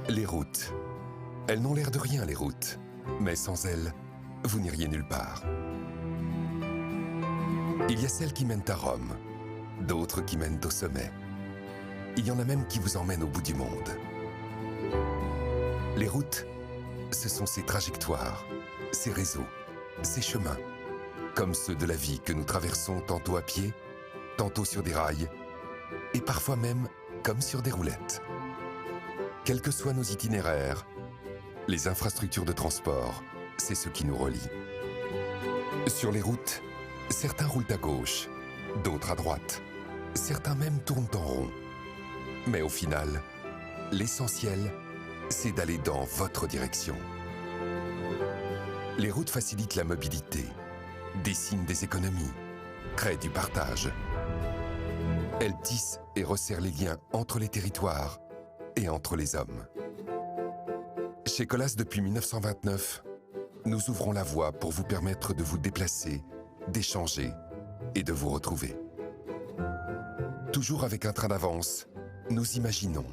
Les routes. Elles n'ont l'air de rien, les routes. Mais sans elles, vous n'iriez nulle part. Il y a celles qui mènent à Rome, d'autres qui mènent au sommet. Il y en a même qui vous emmènent au bout du monde. Les routes, ce sont ces trajectoires, ces réseaux, ces chemins, comme ceux de la vie que nous traversons tantôt à pied, tantôt sur des rails, et parfois même comme sur des roulettes. Quels que soient nos itinéraires, les infrastructures de transport, c'est ce qui nous relie. Sur les routes, certains roulent à gauche, d'autres à droite. Certains même tournent en rond. Mais au final, l'essentiel, c'est d'aller dans votre direction. Les routes facilitent la mobilité, dessinent des économies, créent du partage. Elles tissent et resserrent les liens entre les territoires et entre les hommes. Chez Colas, depuis 1929, nous ouvrons la voie pour vous permettre de vous déplacer, d'échanger et de vous retrouver. Toujours avec un train d'avance, nous imaginons,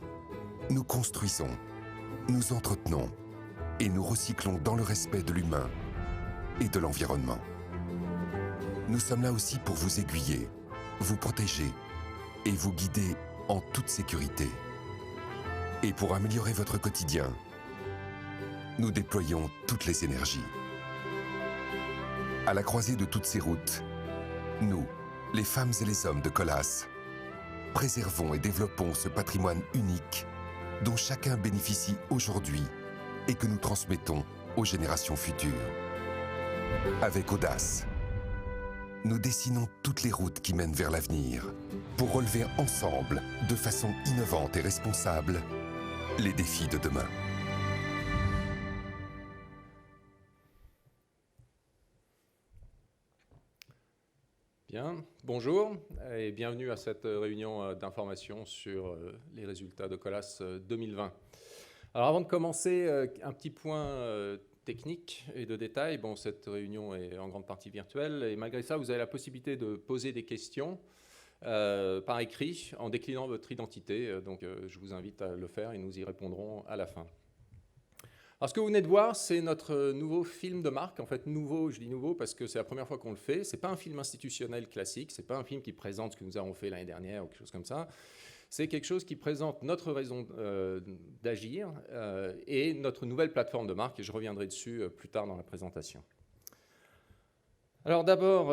nous construisons, nous entretenons et nous recyclons dans le respect de l'humain et de l'environnement. Nous sommes là aussi pour vous aiguiller, vous protéger et vous guider en toute sécurité. Et pour améliorer votre quotidien, nous déployons toutes les énergies. À la croisée de toutes ces routes, nous, les femmes et les hommes de Colas, préservons et développons ce patrimoine unique dont chacun bénéficie aujourd'hui et que nous transmettons aux générations futures. Avec audace, nous dessinons toutes les routes qui mènent vers l'avenir pour relever ensemble, de façon innovante et responsable, les défis de demain. Bien, bonjour et bienvenue à cette réunion d'information sur les résultats de Colas 2020. Alors avant de commencer, un petit point technique et de détail. Bon, cette réunion est en grande partie virtuelle et malgré ça, vous avez la possibilité de poser des questions par écrit en déclinant votre identité. Donc je vous invite à le faire et nous y répondrons à la fin. Alors ce que vous venez de voir, c'est notre nouveau film de marque. En fait, nouveau, je dis nouveau parce que c'est la première fois qu'on le fait. Ce n'est pas un film institutionnel classique, ce n'est pas un film qui présente ce que nous avons fait l'année dernière ou quelque chose comme ça. C'est quelque chose qui présente notre raison d'agir et notre nouvelle plateforme de marque, et je reviendrai dessus plus tard dans la présentation. Alors d'abord,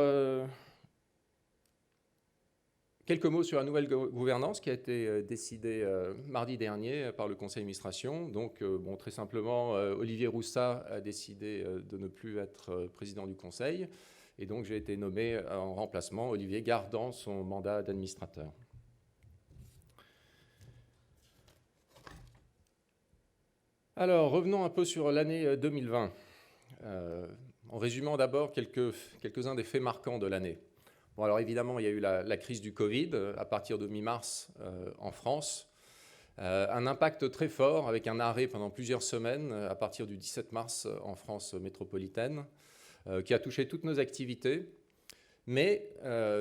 quelques mots sur la nouvelle gouvernance qui a été décidée mardi dernier par le conseil d'administration. Donc, bon, très simplement, Olivier Roussat a décidé de ne plus être président du conseil. Et donc, j'ai été nommé en remplacement, Olivier gardant son mandat d'administrateur. Alors, revenons un peu sur l'année 2020. En résumant d'abord quelques-uns des faits marquants de l'année. Bon, alors évidemment, il y a eu la crise du Covid à partir de mi-mars en France. Un impact très fort avec un arrêt pendant plusieurs semaines à partir du 17 mars en France métropolitaine qui a touché toutes nos activités. Mais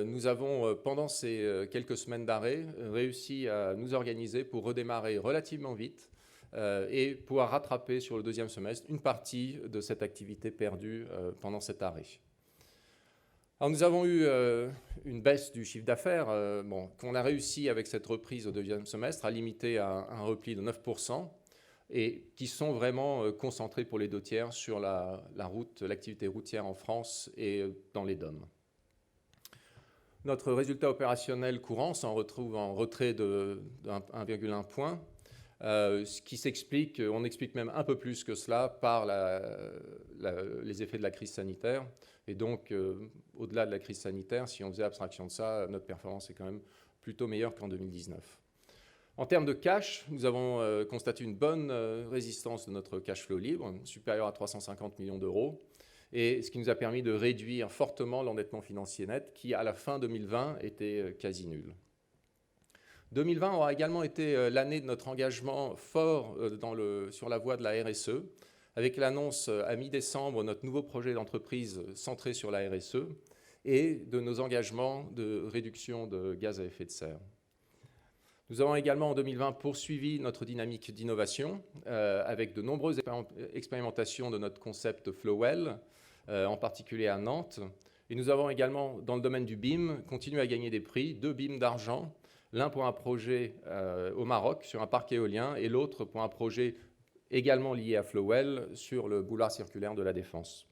nous avons, pendant ces quelques semaines d'arrêt, réussi à nous organiser pour redémarrer relativement vite et pouvoir rattraper sur le deuxième semestre une partie de cette activité perdue pendant cet arrêt. Alors nous avons eu une baisse du chiffre d'affaires qu'on a réussi avec cette reprise au deuxième semestre à limiter à un repli de 9% et qui sont vraiment concentrés pour les deux tiers sur l'activité routière en France et dans les DOM. Notre résultat opérationnel courant s'en retrouve en retrait de 1,1 point. Ce qui s'explique, on explique même un peu plus que cela par les effets de la crise sanitaire. Et donc, au-delà de la crise sanitaire, si on faisait abstraction de ça, notre performance est quand même plutôt meilleure qu'en 2019. En termes de cash, nous avons constaté une bonne résistance de notre cash flow libre, supérieur à 350 millions d'euros, et ce qui nous a permis de réduire fortement l'endettement financier net, qui à la fin 2020 était quasi nul. 2020 aura également été l'année de notre engagement fort sur la voie de la RSE, avec l'annonce à mi-décembre de notre nouveau projet d'entreprise centré sur la RSE et de nos engagements de réduction de gaz à effet de serre. Nous avons également en 2020 poursuivi notre dynamique d'innovation avec de nombreuses expérimentations de notre concept Flowell, en particulier à Nantes. Et nous avons également, dans le domaine du BIM, continué à gagner des prix, 2 BIM d'argent, l'un pour un projet au Maroc sur un parc éolien et l'autre pour un projet également lié à Flowell sur le boulevard circulaire de la Défense.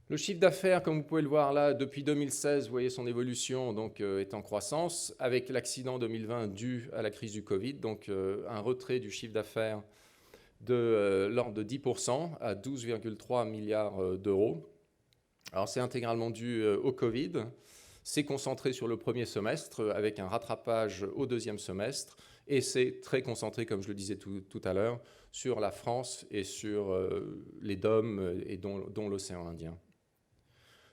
Le chiffre d'affaires, comme vous pouvez le voir là, depuis 2016, vous voyez son évolution donc, est en croissance, avec l'accident 2020 dû à la crise du Covid, donc un retrait du chiffre d'affaires de l'ordre de 10% à 12,3 milliards d'euros. Alors c'est intégralement dû au Covid, c'est concentré sur le premier semestre avec un rattrapage au deuxième semestre, et c'est très concentré, comme je le disais tout à l'heure, sur la France et sur les DOM, et dont l'océan Indien.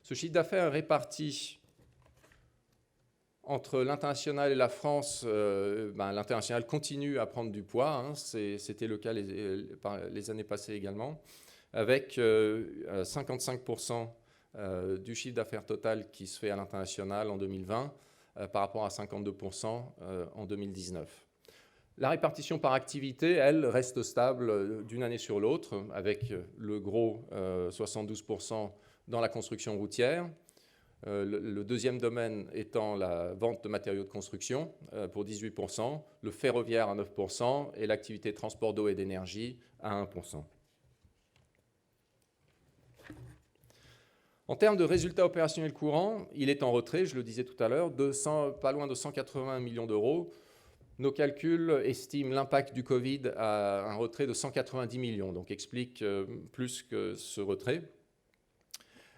Ce chiffre d'affaires est réparti entre l'international et la France. L'international continue à prendre du poids, c'était le cas les années passées également, avec 55% du chiffre d'affaires total qui se fait à l'international en 2020 par rapport à 52% en 2019. La répartition par activité, elle, reste stable d'une année sur l'autre, avec le gros 72% dans la construction routière, le deuxième domaine étant la vente de matériaux de construction pour 18%, le ferroviaire à 9% et l'activité transport d'eau et d'énergie à 1%. En termes de résultats opérationnels courants, il est en retrait, je le disais tout à l'heure, pas loin de 180 millions d'euros. Nos calculs estiment l'impact du Covid à un retrait de 190 millions, donc explique plus que ce retrait.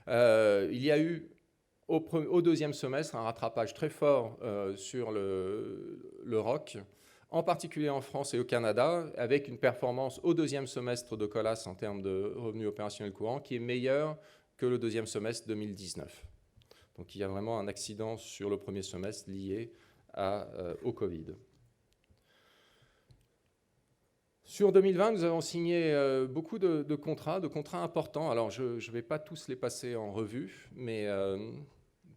Il y a eu au deuxième semestre un rattrapage très fort sur le ROC, en particulier en France et au Canada, avec une performance au deuxième semestre de Colas en termes de revenus opérationnels courants qui est meilleure que le deuxième semestre 2019. Donc il y a vraiment un accident sur le premier semestre lié au Covid. Sur 2020, nous avons signé beaucoup de contrats importants. Alors, je ne vais pas tous les passer en revue, mais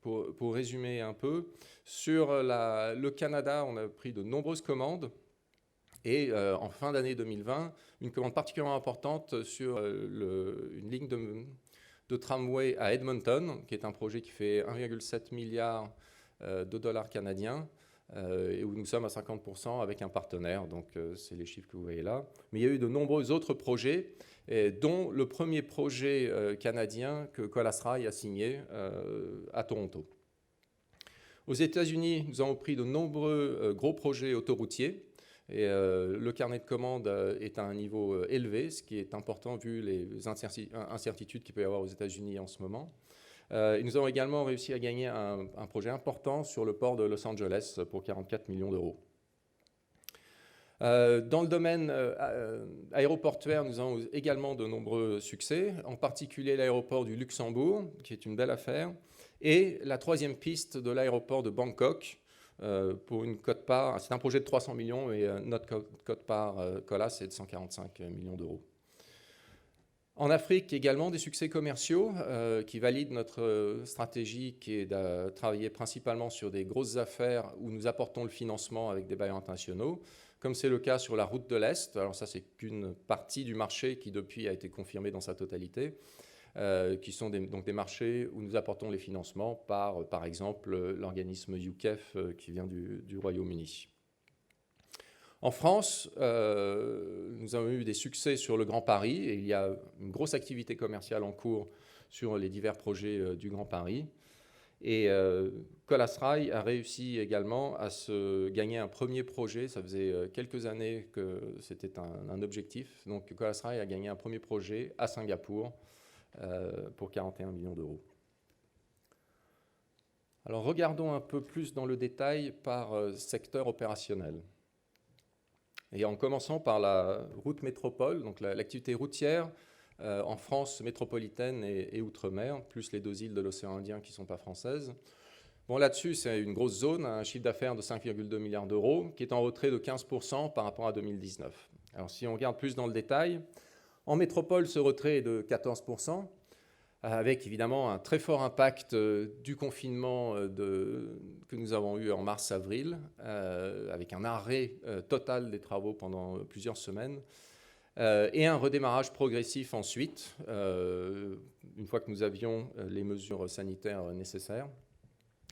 pour résumer un peu, sur le Canada, on a pris de nombreuses commandes. Et en fin d'année 2020, une commande particulièrement importante sur une ligne de tramway à Edmonton, qui est un projet qui fait 1,7 milliard de dollars canadiens. Et où nous sommes à 50% avec un partenaire, donc c'est les chiffres que vous voyez là. Mais il y a eu de nombreux autres projets, dont le premier projet canadien que Colas Rail a signé à Toronto. Aux États-Unis, nous avons pris de nombreux gros projets autoroutiers, et le carnet de commandes est à un niveau élevé, ce qui est important vu les incertitudes qu'il peut y avoir aux États-Unis en ce moment. Et nous avons également réussi à gagner un projet important sur le port de Los Angeles pour 44 millions d'euros. Dans le domaine aéroportuaire, nous avons également de nombreux succès, en particulier l'aéroport du Luxembourg, qui est une belle affaire, et la troisième piste de l'aéroport de Bangkok, pour une quote-part. C'est un projet de 300 millions et notre quote-part Colas est de 145 millions d'euros. En Afrique, également des succès commerciaux qui valident notre stratégie qui est de travailler principalement sur des grosses affaires où nous apportons le financement avec des bailleurs internationaux, comme c'est le cas sur la route de l'Est. Alors ça, c'est qu'une partie du marché qui depuis a été confirmée dans sa totalité, qui sont donc des marchés où nous apportons les financements par exemple, l'organisme UKEF qui vient du Royaume-Uni. En France, nous avons eu des succès sur le Grand Paris et il y a une grosse activité commerciale en cours sur les divers projets du Grand Paris. Et Colas Rail a réussi également à se gagner un premier projet. Ça faisait quelques années que c'était un objectif. Donc Colas Rail a gagné un premier projet à Singapour pour 41 millions d'euros. Alors regardons un peu plus dans le détail par secteur opérationnel. Et en commençant par la route métropole, donc l'activité routière en France métropolitaine et outre-mer, plus les 2 îles de l'océan Indien qui ne sont pas françaises. Bon, là-dessus, c'est une grosse zone, un chiffre d'affaires de 5,2 milliards d'euros, qui est en retrait de 15% par rapport à 2019. Alors si on regarde plus dans le détail, en métropole, ce retrait est de 14%. avec évidemment un très fort impact du confinement que nous avons eu en mars-avril, avec un arrêt total des travaux pendant plusieurs semaines, et un redémarrage progressif ensuite, une fois que nous avions les mesures sanitaires nécessaires,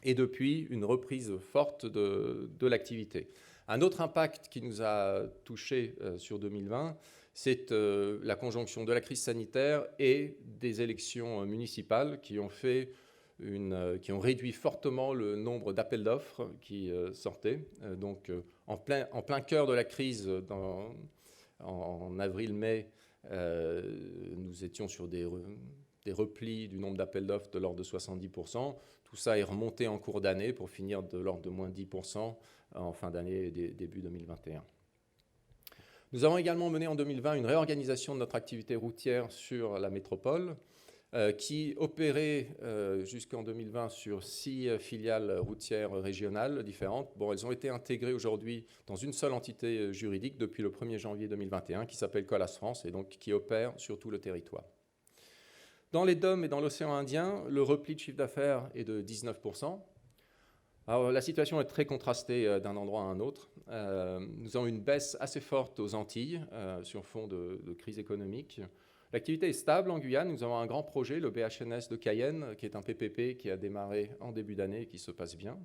et depuis une reprise forte de l'activité. Un autre impact qui nous a touchés sur 2020, c'est la conjonction de la crise sanitaire et des élections municipales qui ont réduit fortement le nombre d'appels d'offres qui sortaient. Donc, en plein cœur de la crise, en avril-mai, nous étions sur des replis du nombre d'appels d'offres de l'ordre de 70%. Tout ça est remonté en cours d'année pour finir de l'ordre de moins 10% en fin d'année et début 2021. Nous avons également mené en 2020 une réorganisation de notre activité routière sur la métropole qui opérait jusqu'en 2020 sur 6 filiales routières régionales différentes. Bon, elles ont été intégrées aujourd'hui dans une seule entité juridique depuis le 1er janvier 2021 qui s'appelle Colas France et donc qui opère sur tout le territoire. Dans les DOM et dans l'océan Indien, le repli de chiffre d'affaires est de 19%. Alors, la situation est très contrastée d'un endroit à un autre. Nous avons une baisse assez forte aux Antilles sur fond de crise économique. L'activité est stable en Guyane. Nous avons un grand projet, le BHNS de Cayenne, qui est un PPP qui a démarré en début d'année et qui se passe bien.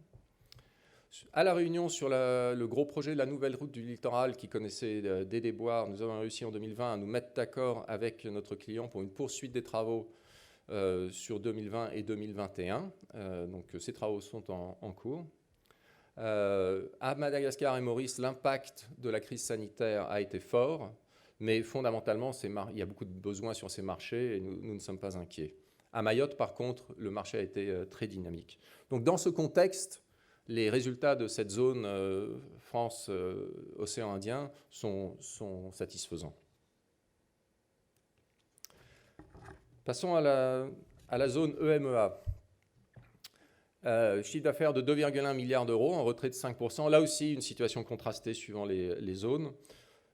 À La Réunion, sur le gros projet de la nouvelle route du littoral qui connaissait des déboires, nous avons réussi en 2020 à nous mettre d'accord avec notre client pour une poursuite des travaux sur 2020 et 2021. Donc ces travaux sont en cours. À Madagascar et Maurice, l'impact de la crise sanitaire a été fort, mais fondamentalement, il y a beaucoup de besoins sur ces marchés et nous ne sommes pas inquiets. À Mayotte, par contre, le marché a été très dynamique. Donc dans ce contexte, les résultats de cette zone France-Océan Indien sont satisfaisants. Passons à la zone EMEA. Chiffre d'affaires de 2,1 milliards d'euros, en retrait de 5%. Là aussi, une situation contrastée suivant les zones.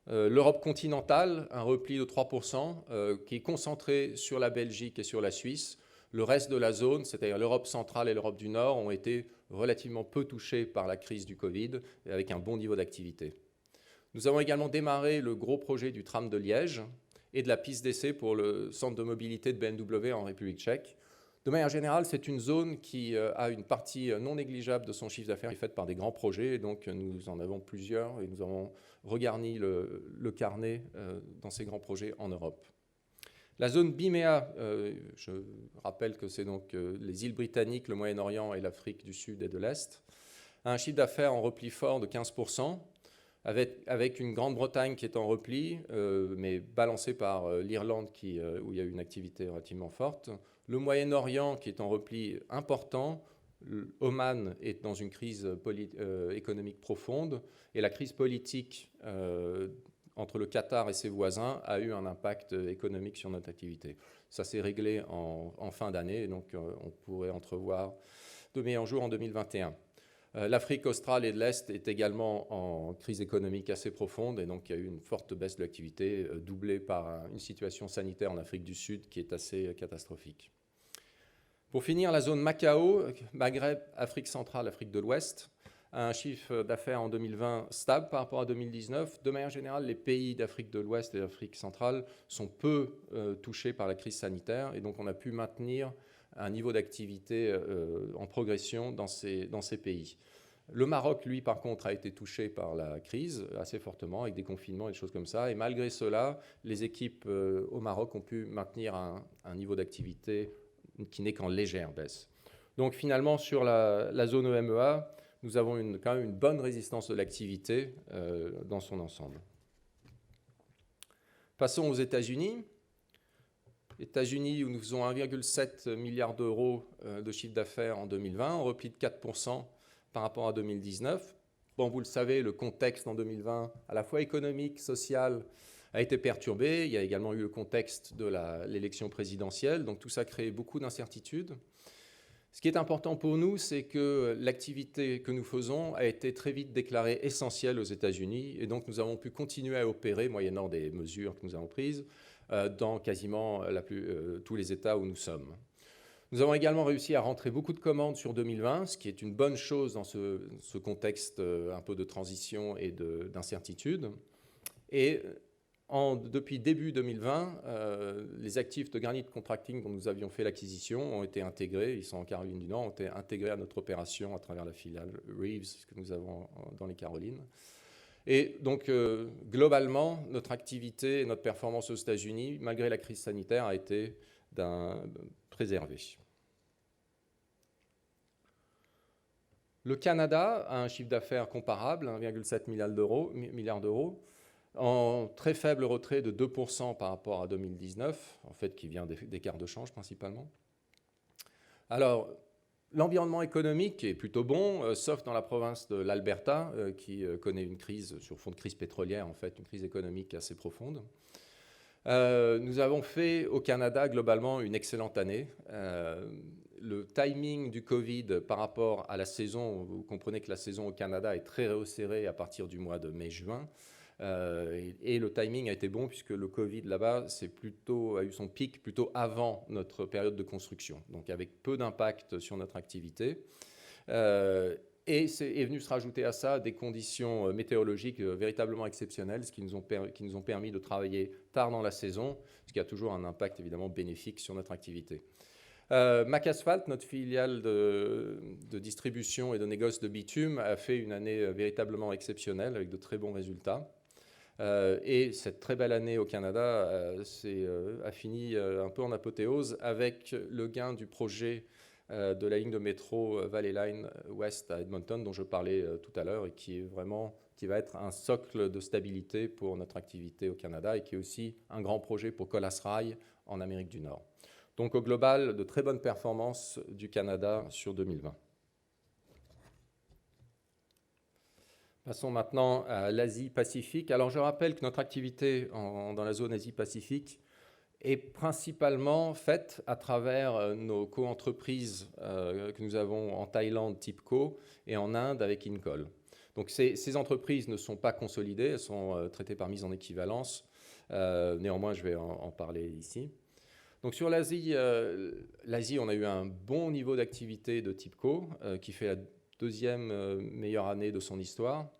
L'Europe continentale, un repli de 3%, qui est concentré sur la Belgique et sur la Suisse. Le reste de la zone, c'est-à-dire l'Europe centrale et l'Europe du Nord, ont été relativement peu touchés par la crise du Covid, avec un bon niveau d'activité. Nous avons également démarré le gros projet du tram de Liège et de la piste d'essai pour le centre de mobilité de BMW en République tchèque. De manière générale, c'est une zone qui a une partie non négligeable de son chiffre d'affaires qui est faite par des grands projets, et donc nous en avons plusieurs, et nous avons regarni le carnet dans ces grands projets en Europe. La zone BIMEA, je rappelle que c'est donc les îles britanniques, le Moyen-Orient et l'Afrique du Sud et de l'Est, a un chiffre d'affaires en repli fort de 15%, avec une Grande-Bretagne qui est en repli, mais balancée par l'Irlande où il y a eu une activité relativement forte. Le Moyen-Orient qui est en repli important. Oman est dans une crise économique profonde. Et la crise politique entre le Qatar et ses voisins a eu un impact économique sur notre activité. Ça s'est réglé en fin d'année, donc on pourrait entrevoir de meilleurs jours en 2021. L'Afrique australe et de l'Est est également en crise économique assez profonde et donc il y a eu une forte baisse de l'activité doublée par une situation sanitaire en Afrique du Sud qui est assez catastrophique. Pour finir, la zone Macao, Maghreb, Afrique centrale, Afrique de l'Ouest, a un chiffre d'affaires en 2020 stable par rapport à 2019. De manière générale, les pays d'Afrique de l'Ouest et d'Afrique centrale sont peu touchés par la crise sanitaire et donc on a pu maintenir un niveau d'activité en progression dans ces pays. Le Maroc, lui, par contre, a été touché par la crise assez fortement, avec des confinements et des choses comme ça. Et malgré cela, les équipes au Maroc ont pu maintenir un niveau d'activité qui n'est qu'en légère baisse. Donc finalement, sur la zone EMEA, nous avons quand même une bonne résistance de l'activité dans son ensemble. Passons aux États-Unis. États-Unis, où nous faisons 1,7 milliard d'euros de chiffre d'affaires en 2020, en repli de 4% par rapport à 2019. Bon, vous le savez, le contexte en 2020, à la fois économique, social, a été perturbé. Il y a également eu le contexte de l'élection présidentielle, donc tout ça crée beaucoup d'incertitudes. Ce qui est important pour nous, c'est que l'activité que nous faisons a été très vite déclarée essentielle aux États-Unis, et donc nous avons pu continuer à opérer, moyennant des mesures que nous avons prises, dans quasiment tous les États où nous sommes. Nous avons également réussi à rentrer beaucoup de commandes sur 2020, ce qui est une bonne chose dans ce contexte un peu de transition et d'incertitude. Et depuis début 2020, les actifs de Granite Contracting dont nous avions fait l'acquisition ont été intégrés, ils sont en Caroline du Nord, ont été intégrés à notre opération à travers la filiale Reeves que nous avons dans les Carolines. Et donc, globalement, notre activité et notre performance aux États-Unis, malgré la crise sanitaire, a été préservée. Le Canada a un chiffre d'affaires comparable, 1,7 milliard d'euros, en très faible retrait de 2% par rapport à 2019, en fait, qui vient d'écarts de change principalement. Alors, l'environnement économique est plutôt bon, sauf dans la province de l'Alberta, qui connaît une crise, sur fond de crise pétrolière, en fait, une crise économique assez profonde. Nous avons fait au Canada, globalement, une excellente année. Le timing du Covid par rapport à la saison, vous comprenez que la saison au Canada est très resserrée à partir du mois de mai-juin. Et le timing a été bon puisque le Covid là-bas a eu son pic plutôt avant notre période de construction, donc avec peu d'impact sur notre activité. Et est venu se rajouter à ça des conditions météorologiques véritablement exceptionnelles, ce qui nous ont permis de travailler tard dans la saison, ce qui a toujours un impact évidemment bénéfique sur notre activité. McAsphalt, notre filiale de distribution et de négoce de bitume, a fait une année véritablement exceptionnelle avec de très bons résultats. Et cette très belle année au Canada a fini un peu en apothéose avec le gain du projet de la ligne de métro Valley Line West à Edmonton dont je parlais tout à l'heure et qui va être un socle de stabilité pour notre activité au Canada et qui est aussi un grand projet pour Colas Rail en Amérique du Nord. Donc au global, de très bonnes performances du Canada sur 2020. Passons maintenant à l'Asie-Pacifique. Alors je rappelle que notre activité dans la zone Asie-Pacifique est principalement faite à travers nos co-entreprises que nous avons en Thaïlande, TIPCO, et en Inde avec Incol. Donc ces entreprises ne sont pas consolidées, elles sont traitées par mise en équivalence. Néanmoins, je vais en parler ici. Donc sur l'Asie, on a eu un bon niveau d'activité de TIPCO, qui fait la deuxième meilleure année de son histoire.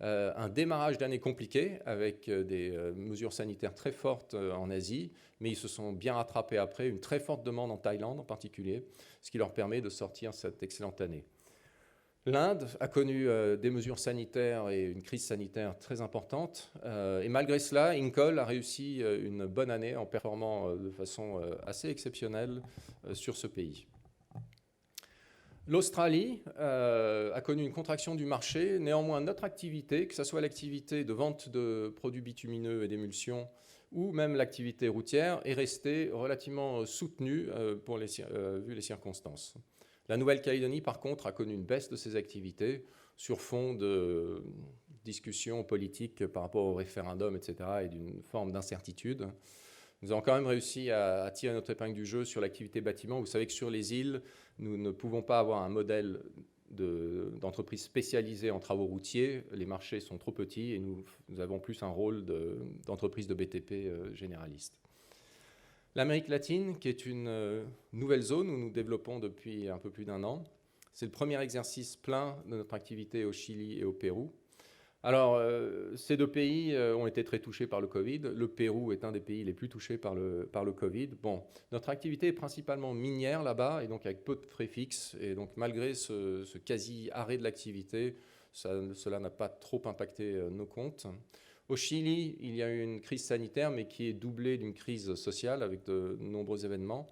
Un démarrage d'année compliqué avec des mesures sanitaires très fortes en Asie, mais ils se sont bien rattrapés après, une très forte demande en Thaïlande en particulier, ce qui leur permet de sortir cette excellente année. L'Inde a connu des mesures sanitaires et une crise sanitaire très importante, et malgré cela, Incol a réussi une bonne année en performant de façon assez exceptionnelle sur ce pays. L'Australie a connu une contraction du marché. Néanmoins, notre activité, que ce soit l'activité de vente de produits bitumineux et d'émulsions ou même l'activité routière, est restée relativement soutenue vu les circonstances. La Nouvelle-Calédonie, par contre, a connu une baisse de ses activités sur fond de discussions politiques par rapport au référendum, etc., et d'une forme d'incertitude. Nous avons quand même réussi à tirer notre épingle du jeu sur l'activité bâtiment. Vous savez que sur les îles, nous ne pouvons pas avoir un modèle d'entreprise spécialisée en travaux routiers. Les marchés sont trop petits et nous avons plus un rôle d'entreprise de BTP généraliste. L'Amérique latine, qui est une nouvelle zone où nous développons depuis un peu plus d'1 an. C'est le premier exercice plein de notre activité au Chili et au Pérou. Alors, ces deux pays ont été très touchés par le Covid. Le Pérou est un des pays les plus touchés par le Covid. Bon, notre activité est principalement minière là-bas, et donc avec peu de frais fixes. Et donc, malgré ce quasi-arrêt de l'activité, cela n'a pas trop impacté nos comptes. Au Chili, il y a eu une crise sanitaire, mais qui est doublée d'une crise sociale avec de nombreux événements.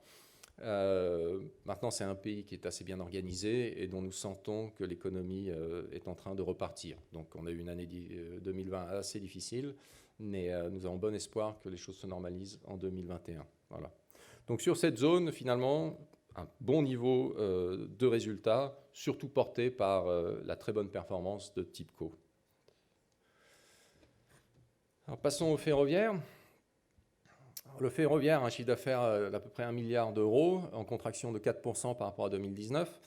Maintenant, c'est un pays qui est assez bien organisé et dont nous sentons que l'économie est en train de repartir. Donc, on a eu une année 2020 assez difficile, mais nous avons bon espoir que les choses se normalisent en 2021. Voilà. Donc, sur cette zone, finalement, un bon niveau de résultats, surtout porté par la très bonne performance de TIPCO. Alors, passons au ferroviaire. Le ferroviaire a un chiffre d'affaires d'à peu près 1 milliard d'euros, en contraction de 4% par rapport à 2019.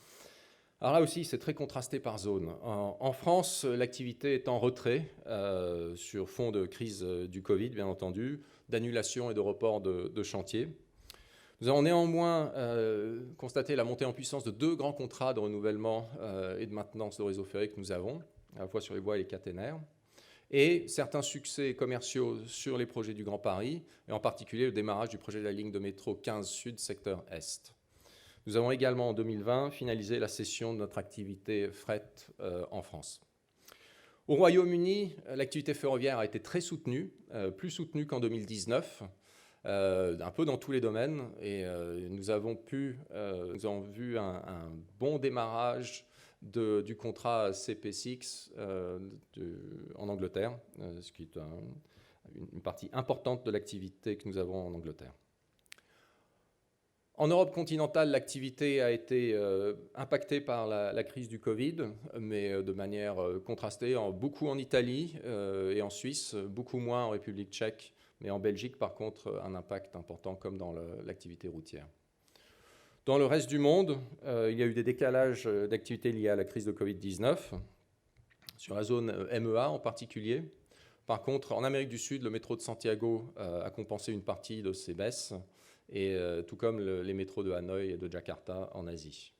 Alors là aussi, c'est très contrasté par zone. En France, l'activité est en retrait sur fond de crise du Covid, bien entendu, d'annulation et de report de chantier. Nous avons néanmoins constaté la montée en puissance de 2 grands contrats de renouvellement et de maintenance de réseau ferré que nous avons, à la fois sur les voies et les caténaires, et certains succès commerciaux sur les projets du Grand Paris, et en particulier le démarrage du projet de la ligne de métro 15 Sud, secteur Est. Nous avons également en 2020 finalisé la cession de notre activité fret en France. Au Royaume-Uni, l'activité ferroviaire a été très soutenue, plus soutenue qu'en 2019, un peu dans tous les domaines, et nous avons vu un bon démarrage du contrat CP6 en Angleterre, ce qui est une partie importante de l'activité que nous avons en Angleterre. En Europe continentale, l'activité a été impactée par la crise du Covid, mais de manière contrastée, beaucoup en Italie et en Suisse, beaucoup moins en République tchèque, mais en Belgique, par contre, un impact important comme dans l'activité routière. Dans le reste du monde, il y a eu des décalages d'activité liés à la crise de Covid-19, sur la zone MEA en particulier. Par contre, en Amérique du Sud, le métro de Santiago a compensé une partie de ces baisses, et tout comme les métros de Hanoï et de Jakarta en Asie.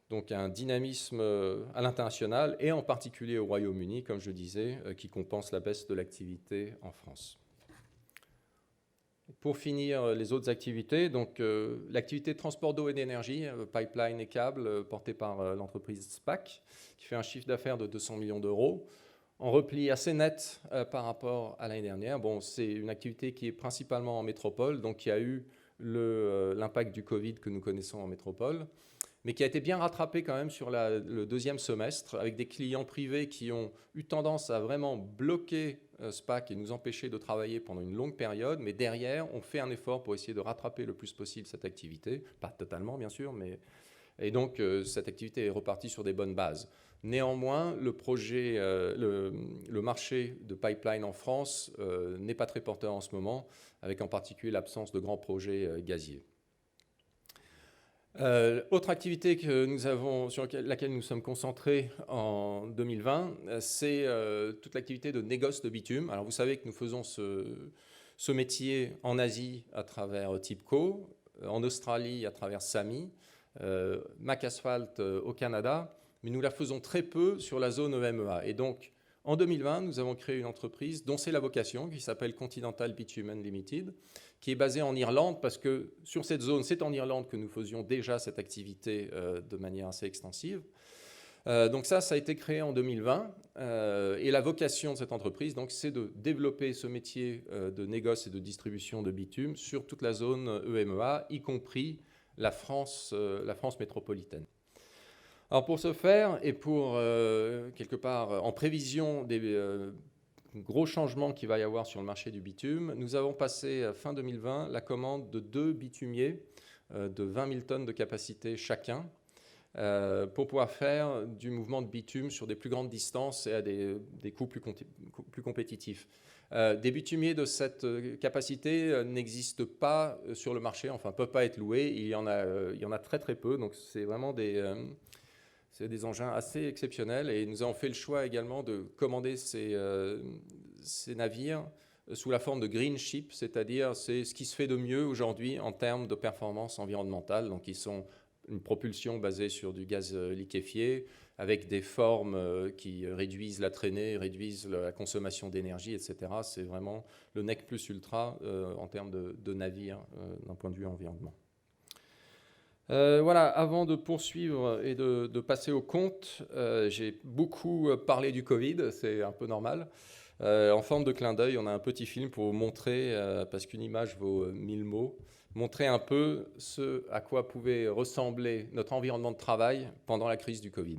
Donc un dynamisme à l'international et en particulier au Royaume-Uni, comme je disais, qui compense la baisse de l'activité en France. Pour finir, les autres activités, donc l'activité de transport d'eau et d'énergie, pipeline et câbles, portée par l'entreprise SPAC, qui fait un chiffre d'affaires de 200 millions d'euros, en repli assez net par rapport à l'année dernière. Bon, c'est une activité qui est principalement en métropole, donc il y a eu l'impact du Covid que nous connaissons en métropole, mais qui a été bien rattrapé quand même sur le deuxième semestre, avec des clients privés qui ont eu tendance à vraiment bloquer SPAC et nous empêcher de travailler pendant une longue période, mais derrière, on fait un effort pour essayer de rattraper le plus possible cette activité, pas totalement bien sûr, mais... Et donc cette activité est repartie sur des bonnes bases. Néanmoins, le marché de pipeline en France n'est pas très porteur en ce moment, avec en particulier l'absence de grands projets gaziers. Autre activité que nous avons, sur laquelle nous sommes concentrés en 2020, c'est toute l'activité de négoce de bitume. Alors vous savez que nous faisons ce métier en Asie à travers TIPCO, en Australie à travers SAMI, Mac Asphalt au Canada, mais nous la faisons très peu sur la zone EMEA. Et donc, en 2020, nous avons créé une entreprise dont c'est la vocation, qui s'appelle Continental Bitumen Limited, qui est basée en Irlande, parce que sur cette zone, c'est en Irlande que nous faisions déjà cette activité de manière assez extensive. Donc ça a été créé en 2020, et la vocation de cette entreprise, donc, c'est de développer ce métier de négoce et de distribution de bitume sur toute la zone EMEA, y compris la France métropolitaine. Alors pour ce faire, et pour quelque part en prévision des gros changements qu'il va y avoir sur le marché du bitume, nous avons passé fin 2020 la commande de 2 bitumiers de 20 000 tonnes de capacité chacun pour pouvoir faire du mouvement de bitume sur des plus grandes distances et à des coûts plus compétitifs. Des bitumiers de cette capacité n'existent pas sur le marché, enfin ne peuvent pas être loués. Il y en a très très peu, donc c'est vraiment des engins assez exceptionnels. Et nous avons fait le choix également de commander ces navires sous la forme de green ship, c'est-à-dire c'est ce qui se fait de mieux aujourd'hui en termes de performance environnementale. Donc ils sont une propulsion basée sur du gaz liquéfié, avec des formes qui réduisent la traînée, réduisent la consommation d'énergie, etc. C'est vraiment le nec plus ultra en termes de navire d'un point de vue environnement. Voilà, avant de poursuivre et de passer au compte, j'ai beaucoup parlé du Covid, c'est un peu normal. En forme de clin d'œil, on a un petit film pour vous montrer, parce qu'une image vaut 1000 mots, montrer un peu ce à quoi pouvait ressembler notre environnement de travail pendant la crise du Covid.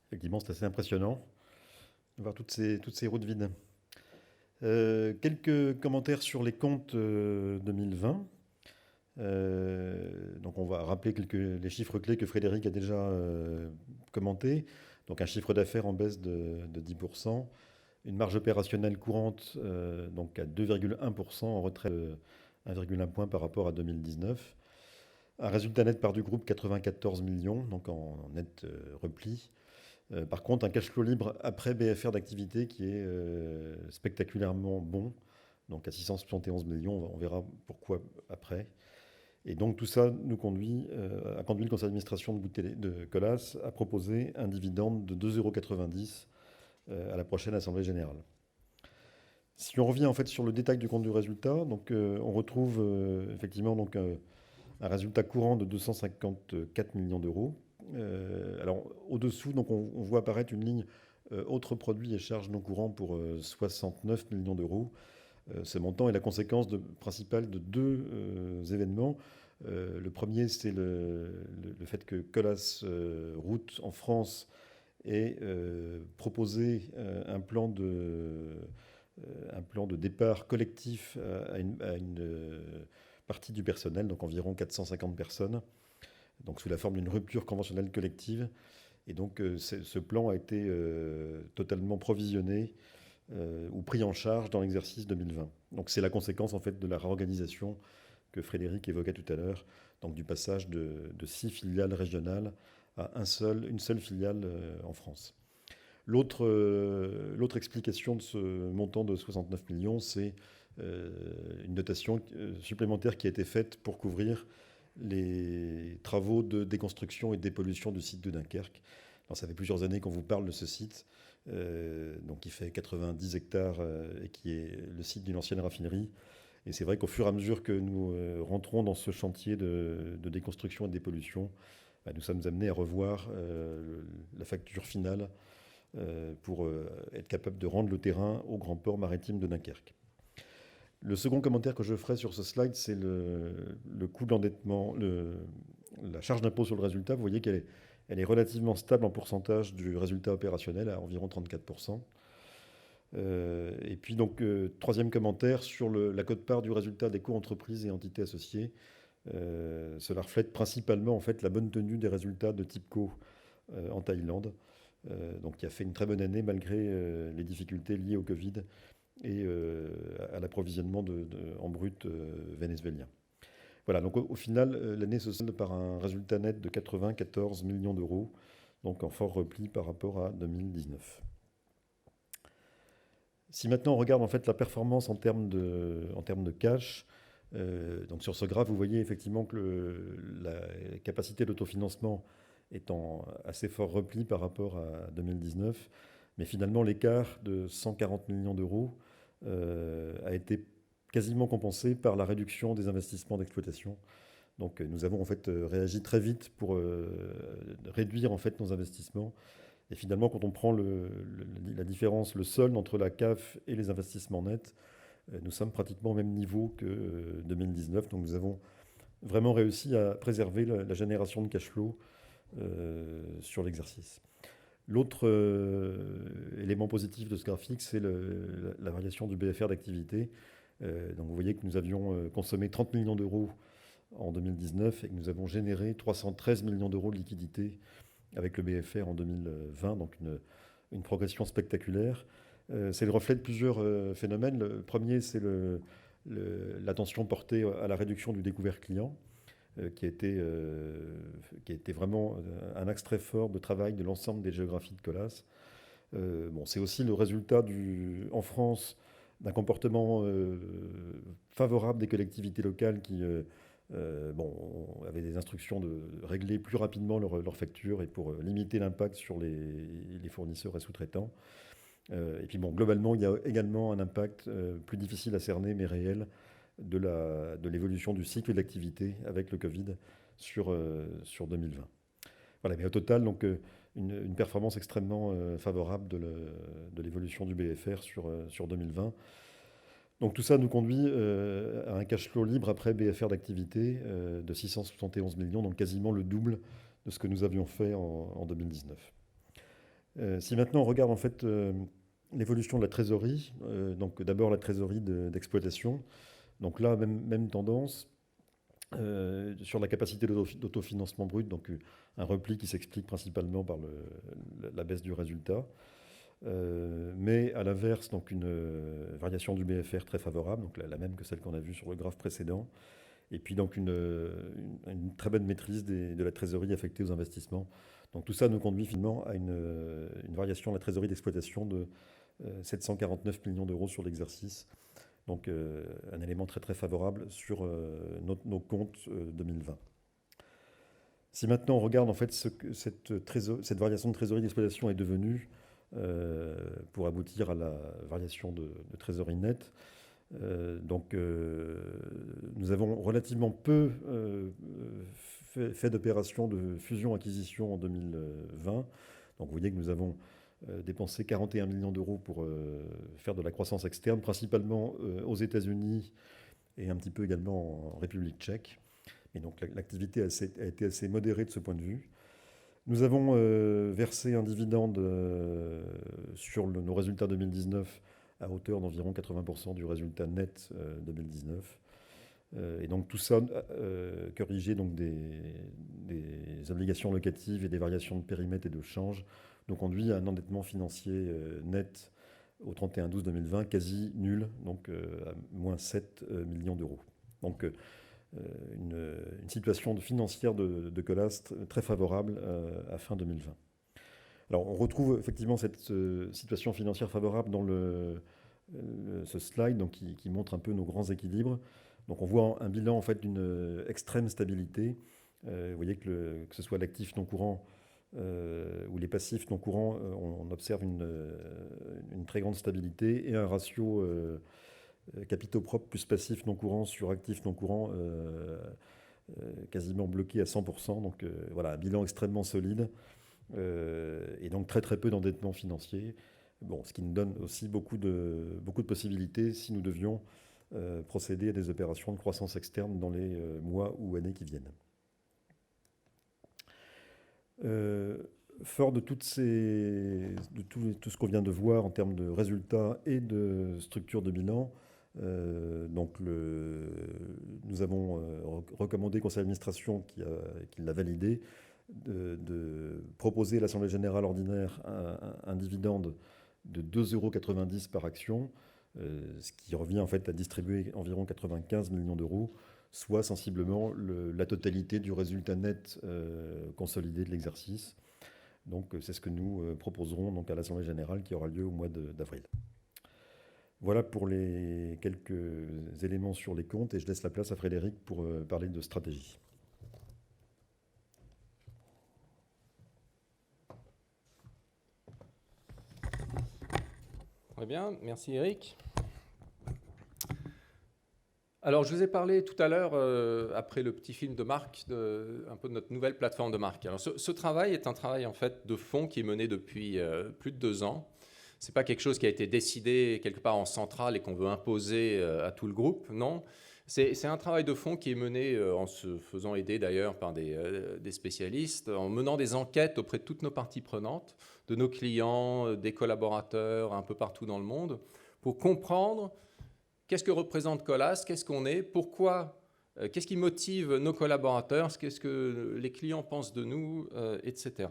Effectivement, c'est assez impressionnant de voir toutes ces routes vides. Quelques commentaires sur les comptes 2020. Donc on va rappeler les chiffres clés que Frédéric a déjà commentés. Donc un chiffre d'affaires en baisse de 10%, une marge opérationnelle courante donc à 2,1% en retrait de 1,1 point par rapport à 2019. Un résultat net part du groupe 94 millions, donc en net repli. Par contre, un cash flow libre après BFR d'activité qui est spectaculairement bon, donc à 671 millions, on verra pourquoi après. Et donc tout ça a conduit le conseil d'administration de Colas à proposer un dividende de 2,90 € à la prochaine Assemblée générale. Si on revient en fait sur le détail du compte du résultat, donc, on retrouve effectivement donc, un résultat courant de 254 millions d'euros. Alors au-dessous, donc, on voit apparaître une ligne autres produits et charges non courants pour 69 millions d'euros. Ce montant est la conséquence principale de deux événements. Le premier, c'est le fait que Colas Route en France ait proposé un plan de départ collectif à une partie du personnel, donc environ 450 personnes, donc sous la forme d'une rupture conventionnelle collective. Et donc ce plan a été totalement provisionné ou pris en charge dans l'exercice 2020. Donc c'est la conséquence en fait de la réorganisation que Frédéric évoquait tout à l'heure, donc du passage de 6 filiales régionales à une seule filiale en France. L'autre explication de ce montant de 69 millions, c'est une notation supplémentaire qui a été faite pour couvrir les travaux de déconstruction et de dépollution du site de Dunkerque. Alors, ça fait plusieurs années qu'on vous parle de ce site, donc qui fait 90 hectares et qui est le site d'une ancienne raffinerie. Et c'est vrai qu'au fur et à mesure que nous rentrons dans ce chantier de déconstruction et de dépollution, nous sommes amenés à revoir la facture finale pour être capable de rendre le terrain au grand port maritime de Dunkerque. Le second commentaire que je ferai sur ce slide, c'est le coût d'endettement, la charge d'impôt sur le résultat. Vous voyez qu'elle est relativement stable en pourcentage du résultat opérationnel, à environ 34%. Et puis donc, troisième commentaire sur la quote-part du résultat des co-entreprises et entités associées. Cela reflète principalement en fait, la bonne tenue des résultats de TIPCO en Thaïlande, donc qui a fait une très bonne année malgré les difficultés liées au Covid et à l'approvisionnement en brut vénézuélien. Voilà, donc au final, l'année se solde par un résultat net de 94 millions d'euros, donc en fort repli par rapport à 2019. Si maintenant on regarde en fait la performance en termes de cash, donc sur ce graphe, vous voyez effectivement que la capacité d'autofinancement est en assez fort repli par rapport à 2019, mais finalement l'écart de 140 millions d'euros a été quasiment compensé par la réduction des investissements d'exploitation. Donc nous avons en fait réagi très vite pour réduire en fait nos investissements. Et finalement, quand on prend la différence, le solde entre la CAF et les investissements nets, nous sommes pratiquement au même niveau que 2019. Donc nous avons vraiment réussi à préserver la génération de cash flow sur l'exercice. L'autre élément positif de ce graphique, c'est la variation du BFR d'activité. Donc vous voyez que nous avions consommé 30 millions d'euros en 2019 et que nous avons généré 313 millions d'euros de liquidités avec le BFR en 2020, donc une progression spectaculaire. C'est le reflet de plusieurs phénomènes. Le premier, c'est l'attention portée à la réduction du découvert client, qui a été vraiment un axe très fort de travail de l'ensemble des géographies de Colas. C'est aussi le résultat en France d'un comportement favorable des collectivités locales qui avaient des instructions de régler plus rapidement leurs factures et pour limiter l'impact sur les fournisseurs et sous-traitants. Et puis globalement, il y a également un impact plus difficile à cerner mais réel de l'évolution du cycle d'activité avec le Covid sur 2020. Voilà, mais au total, donc, une performance extrêmement favorable de l'évolution du BFR sur 2020. Donc tout ça nous conduit à un cash flow libre après BFR d'activité de 671 millions, donc quasiment le double de ce que nous avions fait en 2019. Si maintenant on regarde en fait l'évolution de la trésorerie, donc d'abord la trésorerie d'exploitation, donc là même tendance sur la capacité d'autofinancement brut, donc un repli qui s'explique principalement par la baisse du résultat. Mais à l'inverse, donc une variation du BFR très favorable, donc la même que celle qu'on a vue sur le graphe précédent, et puis donc une très bonne maîtrise de la trésorerie affectée aux investissements. Donc tout ça nous conduit finalement à une variation de la trésorerie d'exploitation de 749 millions d'euros sur l'exercice. Donc un élément très très favorable sur nos comptes 2020. Si maintenant on regarde en fait ce que cette variation de trésorerie d'exploitation est devenue pour aboutir à la variation de trésorerie nette, donc nous avons relativement peu fait d'opérations de fusion-acquisition en 2020. Donc vous voyez que nous avons dépensé 41 millions d'euros pour faire de la croissance externe, principalement aux États-Unis et un petit peu également en République tchèque. Et donc l'activité a été assez modérée de ce point de vue. Nous avons versé un dividende sur nos résultats 2019 à hauteur d'environ 80% du résultat net 2019. Et donc tout ça corrigé donc des obligations locatives et des variations de périmètre et de change, nous conduit à un endettement financier net au 31/12/2020 quasi nul, donc à moins 7 millions d'euros. Donc une situation financière de Colas très favorable à fin 2020. Alors on retrouve effectivement cette situation financière favorable dans ce slide donc, qui montre un peu nos grands équilibres. Donc on voit un bilan en fait d'une extrême stabilité. Vous voyez que ce soit l'actif non courant ou les passifs non courants, on observe une très grande stabilité et un ratio capitaux propres plus passifs non courants sur actifs non courants quasiment bloqué à 100%. Donc voilà, un bilan extrêmement solide et donc très très peu d'endettement financier. Bon, ce qui nous donne aussi beaucoup de possibilités si nous devions procéder à des opérations de croissance externe dans les mois ou années qui viennent. Fort de tout ce qu'on vient de voir en termes de résultats et de structure de bilan, donc nous avons recommandé au conseil d'administration qui l'a validé de proposer à l'Assemblée générale ordinaire un dividende de 2,90 € par action, ce qui revient en fait à distribuer environ 95 millions d'euros, soit sensiblement la totalité du résultat net consolidé de l'exercice. Donc c'est ce que nous proposerons donc, à l'Assemblée générale qui aura lieu au mois d'avril. Voilà pour les quelques éléments sur les comptes et je laisse la place à Frédéric pour parler de stratégie. Très bien, merci Eric. Alors, je vous ai parlé tout à l'heure, après le petit film de Marc, un peu de notre nouvelle plateforme de Marc. Alors, ce travail est un travail en fait de fond qui est mené depuis plus de 2 ans. Ce n'est pas quelque chose qui a été décidé quelque part en centrale et qu'on veut imposer à tout le groupe, non. C'est un travail de fond qui est mené en se faisant aider d'ailleurs par des spécialistes, en menant des enquêtes auprès de toutes nos parties prenantes, de nos clients, des collaborateurs un peu partout dans le monde, pour comprendre qu'est-ce que représente Colas, qu'est-ce qu'on est, pourquoi, qu'est-ce qui motive nos collaborateurs, qu'est-ce que les clients pensent de nous, etc.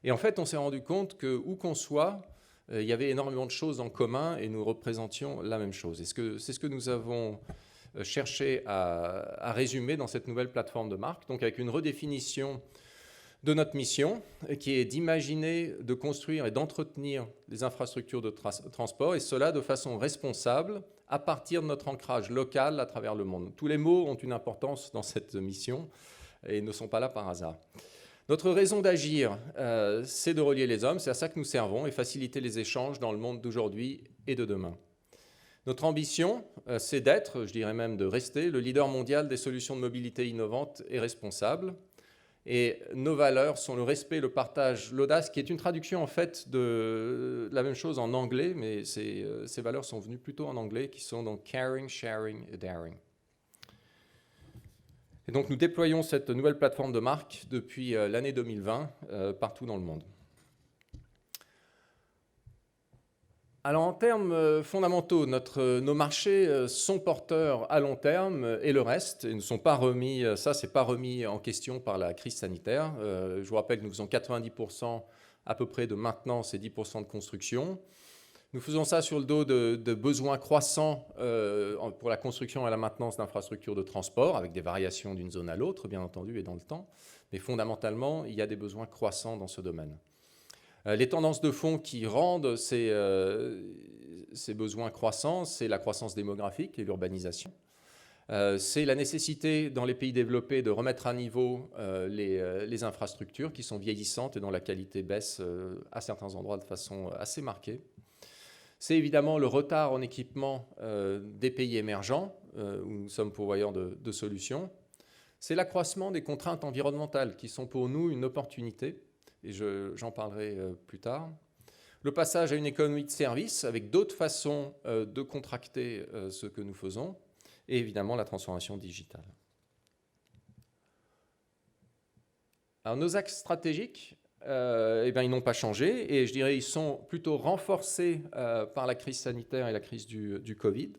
Et en fait, on s'est rendu compte que où qu'on soit, il y avait énormément de choses en commun et nous représentions la même chose. C'est ce que nous avons cherché à résumer dans cette nouvelle plateforme de marque, donc avec une redéfinition de notre mission, qui est d'imaginer, de construire et d'entretenir les infrastructures de transport, et cela de façon responsable, à partir de notre ancrage local à travers le monde. Tous les mots ont une importance dans cette mission et ne sont pas là par hasard. Notre raison d'agir, c'est de relier les hommes, c'est à ça que nous servons, et faciliter les échanges dans le monde d'aujourd'hui et de demain. Notre ambition, c'est d'être, je dirais même de rester, le leader mondial des solutions de mobilité innovantes et responsables. Et nos valeurs sont le respect, le partage, l'audace, qui est une traduction en fait de la même chose en anglais, mais ces valeurs sont venues plutôt en anglais, qui sont donc caring, sharing et daring. Et donc nous déployons cette nouvelle plateforme de marque depuis l'année 2020 partout dans le monde. Alors en termes fondamentaux, nos marchés sont porteurs à long terme et le reste, ils ne sont pas remis, ça c'est pas remis en question par la crise sanitaire. Je vous rappelle que nous faisons 90% à peu près de maintenance et 10% de construction. Nous faisons ça sur le dos de besoins croissants pour la construction et la maintenance d'infrastructures de transport, avec des variations d'une zone à l'autre, bien entendu, et dans le temps. Mais fondamentalement, il y a des besoins croissants dans ce domaine. Les tendances de fond qui rendent ces besoins croissants, c'est la croissance démographique et l'urbanisation. C'est la nécessité dans les pays développés de remettre à niveau les infrastructures qui sont vieillissantes et dont la qualité baisse à certains endroits de façon assez marquée. C'est évidemment le retard en équipement des pays émergents, où nous sommes pourvoyeurs de solutions. C'est l'accroissement des contraintes environnementales qui sont pour nous une opportunité, et j'en parlerai plus tard. Le passage à une économie de service avec d'autres façons de contracter ce que nous faisons, et évidemment la transformation digitale. Alors nos axes stratégiques, ils n'ont pas changé, et je dirais ils sont plutôt renforcés par la crise sanitaire et la crise du Covid.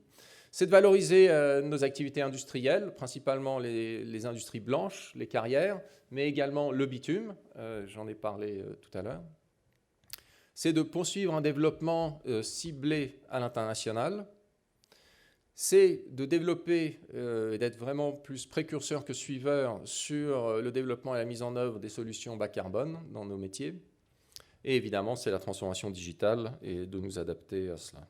C'est de valoriser nos activités industrielles, principalement les industries blanches, les carrières, mais également le bitume, j'en ai parlé tout à l'heure. C'est de poursuivre un développement ciblé à l'international. C'est de développer et d'être vraiment plus précurseur que suiveur sur le développement et la mise en œuvre des solutions bas carbone dans nos métiers. Et évidemment, c'est la transformation digitale et de nous adapter à cela.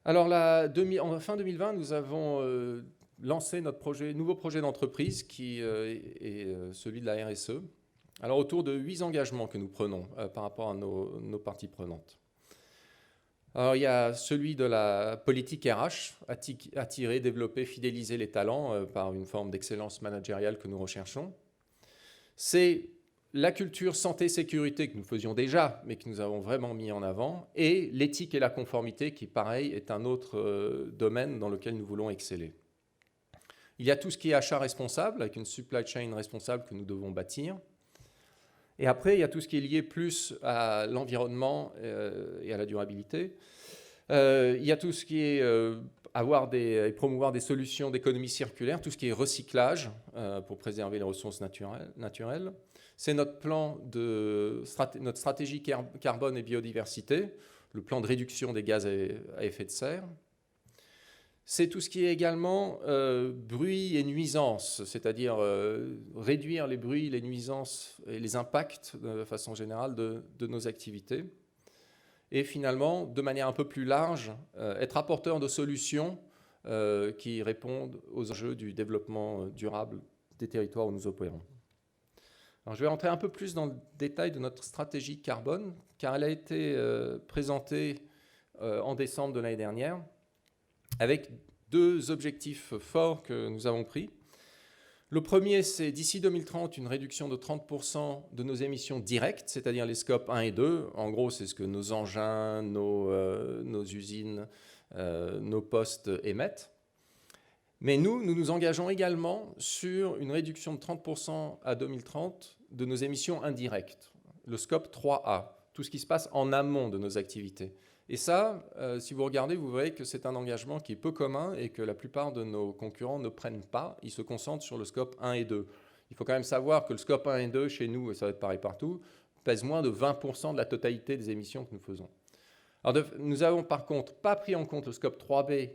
Alors, en fin 2020, nous avons lancé notre nouveau projet d'entreprise qui est celui de la RSE. Alors, autour de 8 engagements que nous prenons par rapport à nos parties prenantes. Alors, il y a celui de la politique RH, attirer, développer, fidéliser les talents par une forme d'excellence managériale que nous recherchons. C'est la culture santé-sécurité que nous faisions déjà, mais que nous avons vraiment mis en avant, et l'éthique et la conformité qui, pareil, est un autre domaine dans lequel nous voulons exceller. Il y a tout ce qui est achat responsable, avec une supply chain responsable que nous devons bâtir. Et après, il y a tout ce qui est lié plus à l'environnement et à la durabilité. Il y a tout ce qui est promouvoir des solutions d'économie circulaire, tout ce qui est recyclage pour préserver les ressources naturelles. C'est notre notre stratégie carbone et biodiversité, le plan de réduction des gaz à effet de serre. C'est tout ce qui est également bruit et nuisances, c'est-à-dire réduire les bruits, les nuisances et les impacts de façon générale de nos activités. Et finalement, de manière un peu plus large, être apporteur de solutions qui répondent aux enjeux du développement durable des territoires où nous opérons. Alors, je vais rentrer un peu plus dans le détail de notre stratégie carbone, car elle a été présentée en décembre de l'année dernière, avec 2 objectifs forts que nous avons pris. Le premier, c'est d'ici 2030, une réduction de 30% de nos émissions directes, c'est-à-dire les scopes 1 et 2. En gros, c'est ce que nos engins, nos usines, nos postes émettent. Mais nous nous engageons également sur une réduction de 30% à 2030 de nos émissions indirectes, le scope 3A, tout ce qui se passe en amont de nos activités. Et ça, si vous regardez, vous verrez que c'est un engagement qui est peu commun et que la plupart de nos concurrents ne prennent pas. Ils se concentrent sur le scope 1 et 2. Il faut quand même savoir que le scope 1 et 2, chez nous, et ça va être pareil partout, pèse moins de 20% de la totalité des émissions que nous faisons. Alors, nous n'avons par contre pas pris en compte le scope 3B,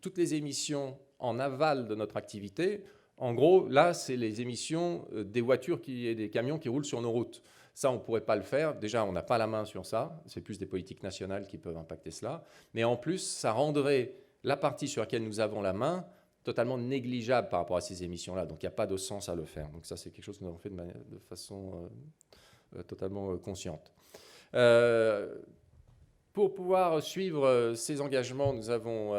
toutes les émissions en aval de notre activité. En gros, là, c'est les émissions des voitures et des camions qui roulent sur nos routes. Ça, on ne pourrait pas le faire. Déjà, on n'a pas la main sur ça. C'est plus des politiques nationales qui peuvent impacter cela. Mais en plus, ça rendrait la partie sur laquelle nous avons la main totalement négligeable par rapport à ces émissions-là. Donc, il n'y a pas de sens à le faire. Donc, ça, c'est quelque chose que nous avons fait de façon totalement consciente. Pour pouvoir suivre ces engagements, nous avons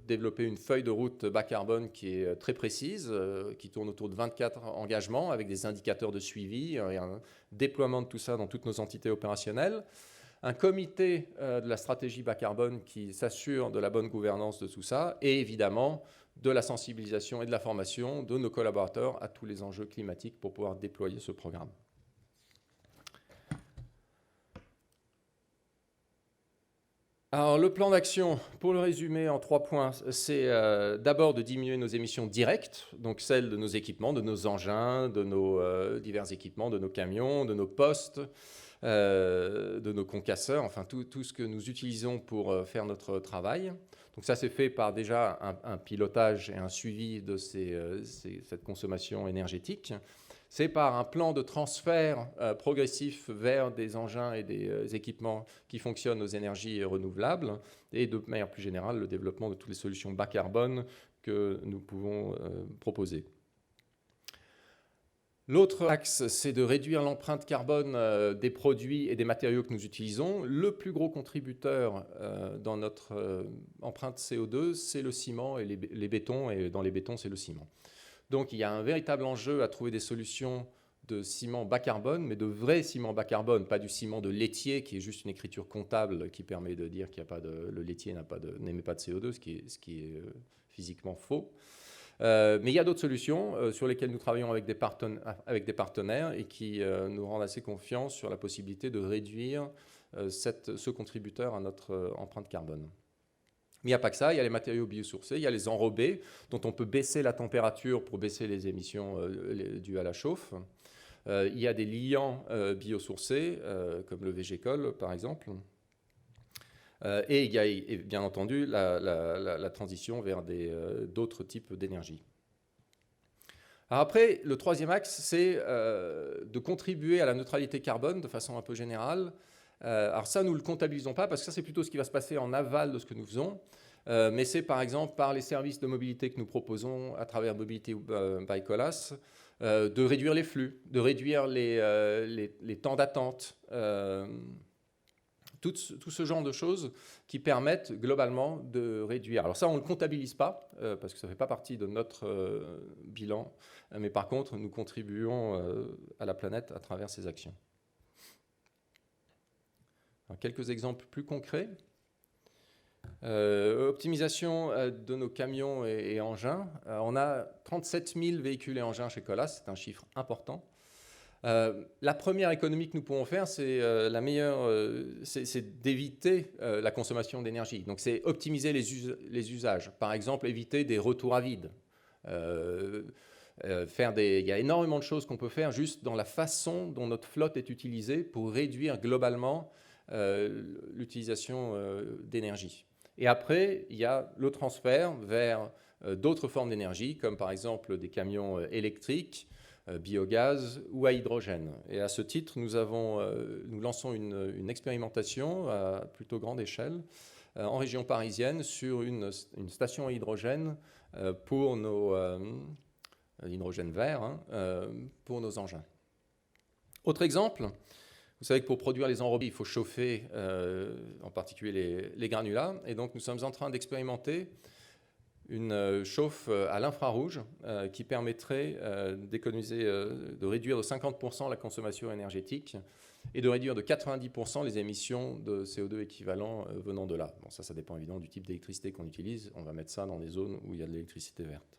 développé une feuille de route bas carbone qui est très précise, qui tourne autour de 24 engagements avec des indicateurs de suivi et un déploiement de tout ça dans toutes nos entités opérationnelles. Un comité de la stratégie bas carbone qui s'assure de la bonne gouvernance de tout ça et évidemment de la sensibilisation et de la formation de nos collaborateurs à tous les enjeux climatiques pour pouvoir déployer ce programme. Alors, le plan d'action, pour le résumer en 3 points, c'est d'abord de diminuer nos émissions directes, donc celles de nos équipements, de nos engins, de nos divers équipements, de nos camions, de nos postes, de nos concasseurs, enfin tout ce que nous utilisons pour faire notre travail. Donc ça, c'est fait par déjà un pilotage et un suivi de cette consommation énergétique. C'est par un plan de transfert progressif vers des engins et des équipements qui fonctionnent aux énergies renouvelables et de manière plus générale, le développement de toutes les solutions bas carbone que nous pouvons proposer. L'autre axe, c'est de réduire l'empreinte carbone des produits et des matériaux que nous utilisons. Le plus gros contributeur dans notre empreinte CO2, c'est le ciment et les bétons, et dans les bétons, c'est le ciment. Donc il y a un véritable enjeu à trouver des solutions de ciment bas carbone, mais de vrai ciment bas carbone, pas du ciment de laitier qui est juste une écriture comptable qui permet de dire qu'il n'y a pas de, le laitier n'émet pas de CO2, ce qui est physiquement faux. Mais il y a d'autres solutions sur lesquelles nous travaillons avec des partenaires et qui nous rendent assez confiance sur la possibilité de réduire ce contributeur à notre empreinte carbone. Mais il n'y a pas que ça, il y a les matériaux biosourcés, il y a les enrobés, dont on peut baisser la température pour baisser les émissions dues à la chauffe. Il y a des liants biosourcés, comme le végécol par exemple. Et il y a bien entendu la transition vers d'autres types d'énergie. Alors après, le troisième axe, c'est de contribuer à la neutralité carbone de façon un peu générale. Alors ça, nous ne le comptabilisons pas parce que ça, c'est plutôt ce qui va se passer en aval de ce que nous faisons. Mais c'est par exemple par les services de mobilité que nous proposons à travers Mobility by Colas, de réduire les flux, de réduire les temps d'attente, tout ce genre de choses qui permettent globalement de réduire. Alors ça, on ne le comptabilise pas parce que ça ne fait pas partie de notre bilan, mais par contre, nous contribuons à la planète à travers ces actions. Alors, quelques exemples plus concrets. Optimisation de nos camions et engins. On a 37 000 véhicules et engins chez Colas, c'est un chiffre important. La première économie que nous pouvons faire, c'est c'est d'éviter la consommation d'énergie. Donc c'est optimiser les usages. Par exemple, éviter des retours à vide. Il y a énormément de choses qu'on peut faire juste dans la façon dont notre flotte est utilisée pour réduire globalement l'utilisation d'énergie. Et après, il y a le transfert vers d'autres formes d'énergie, comme par exemple des camions électriques, biogaz ou à hydrogène. Et à ce titre, nous lançons une expérimentation à plutôt grande échelle en région parisienne sur une station à hydrogène pour nos hydrogène vert pour nos engins. Autre exemple, vous savez que pour produire les enrobés, il faut chauffer en particulier les granulats. Et donc nous sommes en train d'expérimenter une chauffe à l'infrarouge qui permettrait d'économiser, de réduire de 50% la consommation énergétique et de réduire de 90% les émissions de CO2 équivalent venant de là. Bon, ça dépend évidemment du type d'électricité qu'on utilise. On va mettre ça dans des zones où il y a de l'électricité verte.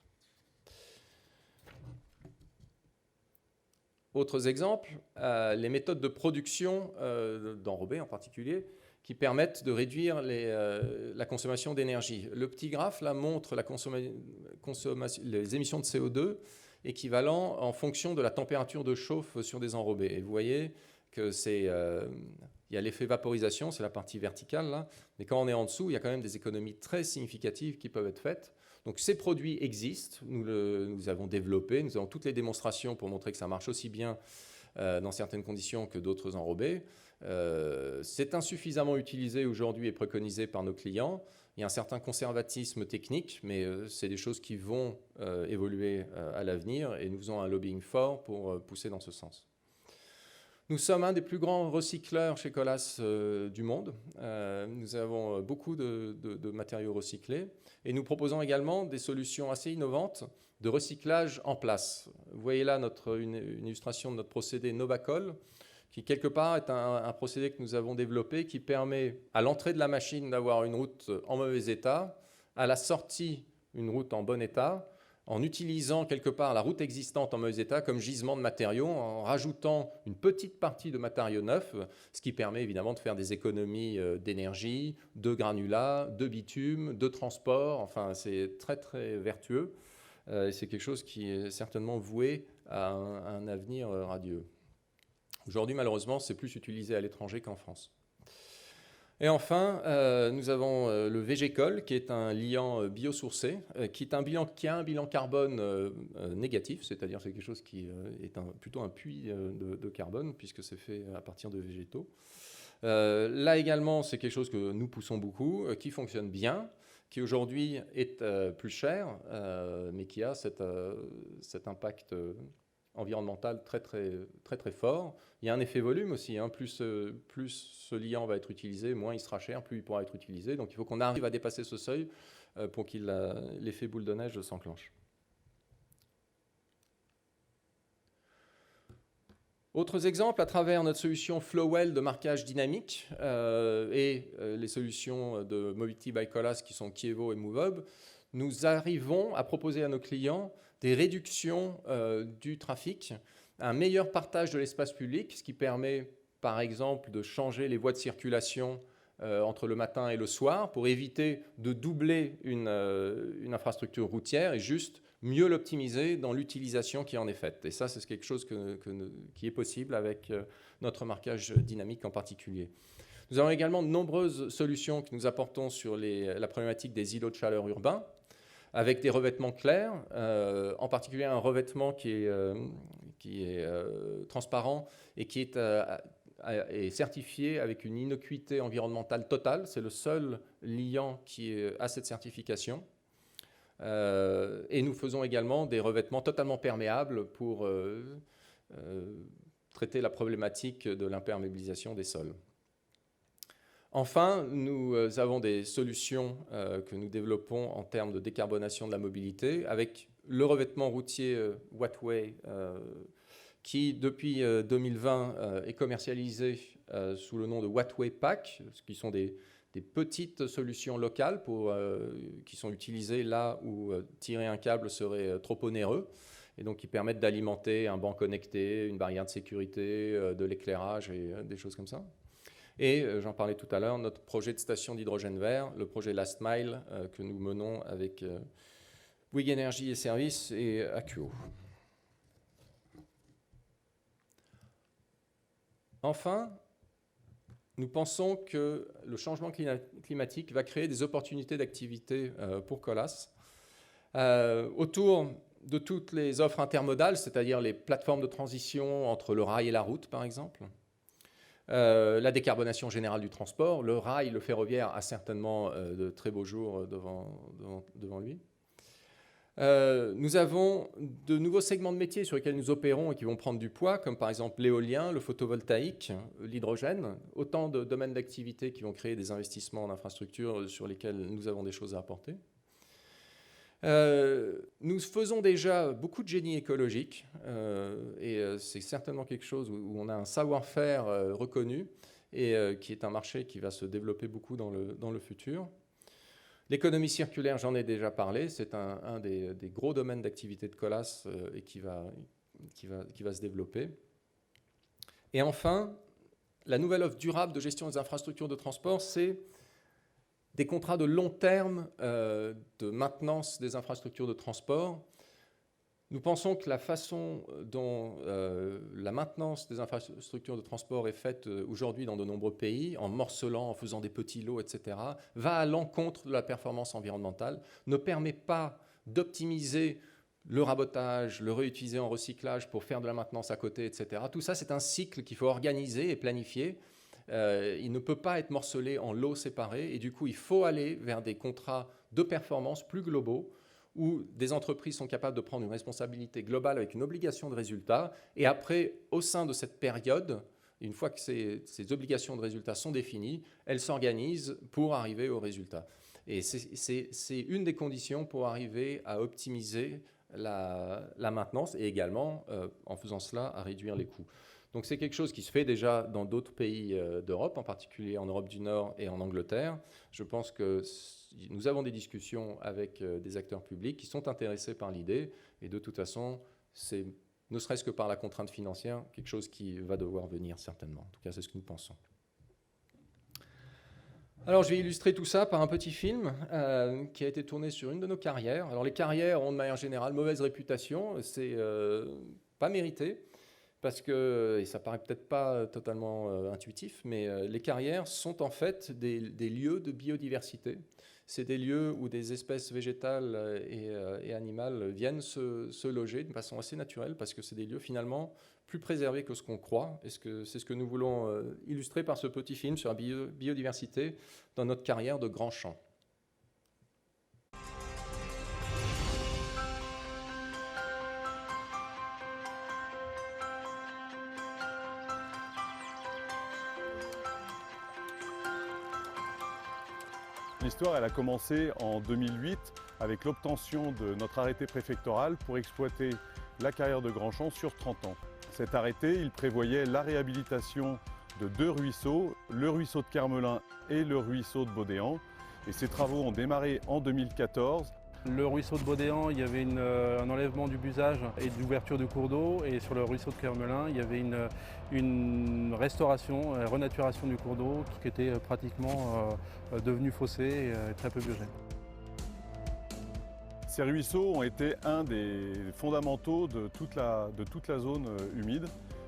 Autres exemples, les méthodes de production d'enrobés en particulier, qui permettent de réduire la consommation d'énergie. Le petit graphe là montre les émissions de CO2 équivalent en fonction de la température de chauffe sur des enrobés. Et vous voyez que il y a l'effet vaporisation, c'est la partie verticale là, mais quand on est en dessous, il y a quand même des économies très significatives qui peuvent être faites. Donc ces produits existent, nous avons développé, nous avons toutes les démonstrations pour montrer que ça marche aussi bien dans certaines conditions que d'autres enrobés. C'est insuffisamment utilisé aujourd'hui et préconisé par nos clients. Il y a un certain conservatisme technique, mais c'est des choses qui vont évoluer à l'avenir et nous faisons un lobbying fort pour pousser dans ce sens. Nous sommes un des plus grands recycleurs chez Colas du monde. Nous avons beaucoup de matériaux recyclés et nous proposons également des solutions assez innovantes de recyclage en place. Vous voyez là une illustration de notre procédé Novacol, qui quelque part est un procédé que nous avons développé qui permet à l'entrée de la machine d'avoir une route en mauvais état, à la sortie une route en bon état, en utilisant quelque part la route existante en mauvais état comme gisement de matériaux, en rajoutant une petite partie de matériaux neufs, ce qui permet évidemment de faire des économies d'énergie, de granulats, de bitume, de transport. Enfin, c'est très très vertueux. Et c'est quelque chose qui est certainement voué à un avenir radieux. Aujourd'hui, malheureusement, c'est plus utilisé à l'étranger qu'en France. Et enfin, nous avons le végécol, qui est un liant biosourcé, qui a un bilan carbone négatif, c'est-à-dire c'est quelque chose qui est plutôt un puits de carbone, puisque c'est fait à partir de végétaux. Là également, c'est quelque chose que nous poussons beaucoup, qui fonctionne bien, qui aujourd'hui est plus cher, mais qui a cet impact environnemental très, très, très, très fort. Il y a un effet volume aussi, hein. Plus ce liant va être utilisé, moins il sera cher, plus il pourra être utilisé. Donc il faut qu'on arrive à dépasser ce seuil pour que l'effet boule de neige s'enclenche. Autres exemples, à travers notre solution Flowell de marquage dynamique et les solutions de Mobility by Colas qui sont Kievo et MoveHub, nous arrivons à proposer à nos clients des réductions du trafic, un meilleur partage de l'espace public, ce qui permet par exemple de changer les voies de circulation entre le matin et le soir pour éviter de doubler une infrastructure routière et juste mieux l'optimiser dans l'utilisation qui en est faite. Et ça, c'est quelque chose qui est possible avec notre marquage dynamique en particulier. Nous avons également de nombreuses solutions que nous apportons sur la problématique des îlots de chaleur urbains, avec des revêtements clairs, en particulier un revêtement qui est transparent et qui est certifié avec une innocuité environnementale totale. C'est le seul liant qui a cette certification. Et nous faisons également des revêtements totalement perméables pour traiter la problématique de l'imperméabilisation des sols. Enfin, nous avons des solutions que nous développons en termes de décarbonation de la mobilité avec le revêtement routier Wattway qui, depuis 2020, est commercialisé sous le nom de Wattway Pack, ce qui sont des petites solutions locales qui sont utilisées là où tirer un câble serait trop onéreux et donc qui permettent d'alimenter un banc connecté, une barrière de sécurité, de l'éclairage et des choses comme ça. Et j'en parlais tout à l'heure, notre projet de station d'hydrogène vert, le projet Last Mile que nous menons avec Bouygues Energies et Services et Akuo. Enfin, nous pensons que le changement climatique va créer des opportunités d'activité pour Colas autour de toutes les offres intermodales, c'est-à-dire les plateformes de transition entre le rail et la route, par exemple. La décarbonation générale du transport. Le rail, le ferroviaire a certainement de très beaux jours devant lui. Nous avons de nouveaux segments de métiers sur lesquels nous opérons et qui vont prendre du poids, comme par exemple l'éolien, le photovoltaïque, l'hydrogène, autant de domaines d'activité qui vont créer des investissements en infrastructures sur lesquels nous avons des choses à apporter. Nous faisons déjà beaucoup de génie écologique et c'est certainement quelque chose où on a un savoir-faire reconnu et qui est un marché qui va se développer beaucoup dans le futur. L'économie circulaire, j'en ai déjà parlé, c'est un des gros domaines d'activité de Colas et qui va se développer. Et enfin, la nouvelle offre durable de gestion des infrastructures de transport, c'est des contrats de long terme de maintenance des infrastructures de transport. Nous pensons que la façon dont la maintenance des infrastructures de transport est faite aujourd'hui dans de nombreux pays, en morcelant, en faisant des petits lots, etc., va à l'encontre de la performance environnementale, ne permet pas d'optimiser le rabotage, le réutiliser en recyclage pour faire de la maintenance à côté, etc. Tout ça, c'est un cycle qu'il faut organiser et planifier. Il ne peut pas être morcelé en lots séparés et du coup, il faut aller vers des contrats de performance plus globaux où des entreprises sont capables de prendre une responsabilité globale avec une obligation de résultat et après, au sein de cette période, une fois que ces obligations de résultat sont définies, elles s'organisent pour arriver au résultat. Et c'est une des conditions pour arriver à optimiser la maintenance et également, en faisant cela, à réduire les coûts. Donc c'est quelque chose qui se fait déjà dans d'autres pays d'Europe, en particulier en Europe du Nord et en Angleterre. Je pense que nous avons des discussions avec des acteurs publics qui sont intéressés par l'idée, et de toute façon, c'est, ne serait-ce que par la contrainte financière, quelque chose qui va devoir venir certainement. En tout cas, c'est ce que nous pensons. Alors, je vais illustrer tout ça par un petit film qui a été tourné sur une de nos carrières. Alors, les carrières ont de manière générale mauvaise réputation, c'est pas mérité, parce que, et ça paraît peut-être pas totalement intuitif, mais les carrières sont en fait des lieux de biodiversité. C'est des lieux où des espèces végétales et animales viennent se loger de façon assez naturelle, parce que c'est des lieux finalement plus préservés que ce qu'on croit. Et c'est ce que nous voulons illustrer par ce petit film sur la biodiversité dans notre carrière de Grand Champ. L'histoire, elle a commencé en 2008 avec l'obtention de notre arrêté préfectoral pour exploiter la carrière de Grand Champ sur 30 ans. Cet arrêté, il prévoyait la réhabilitation de 2 ruisseaux, le ruisseau de Kermelin et le ruisseau de Baudéan. Et ces travaux ont démarré en 2014. Le ruisseau de Baudéan, il y avait un enlèvement du busage et de l'ouverture du cours d'eau. Et sur le ruisseau de Kermelin, il y avait une restauration, une renaturation du cours d'eau qui était pratiquement devenu fossé et très peu biogène. Ces ruisseaux ont été un des fondamentaux de toute la zone humide,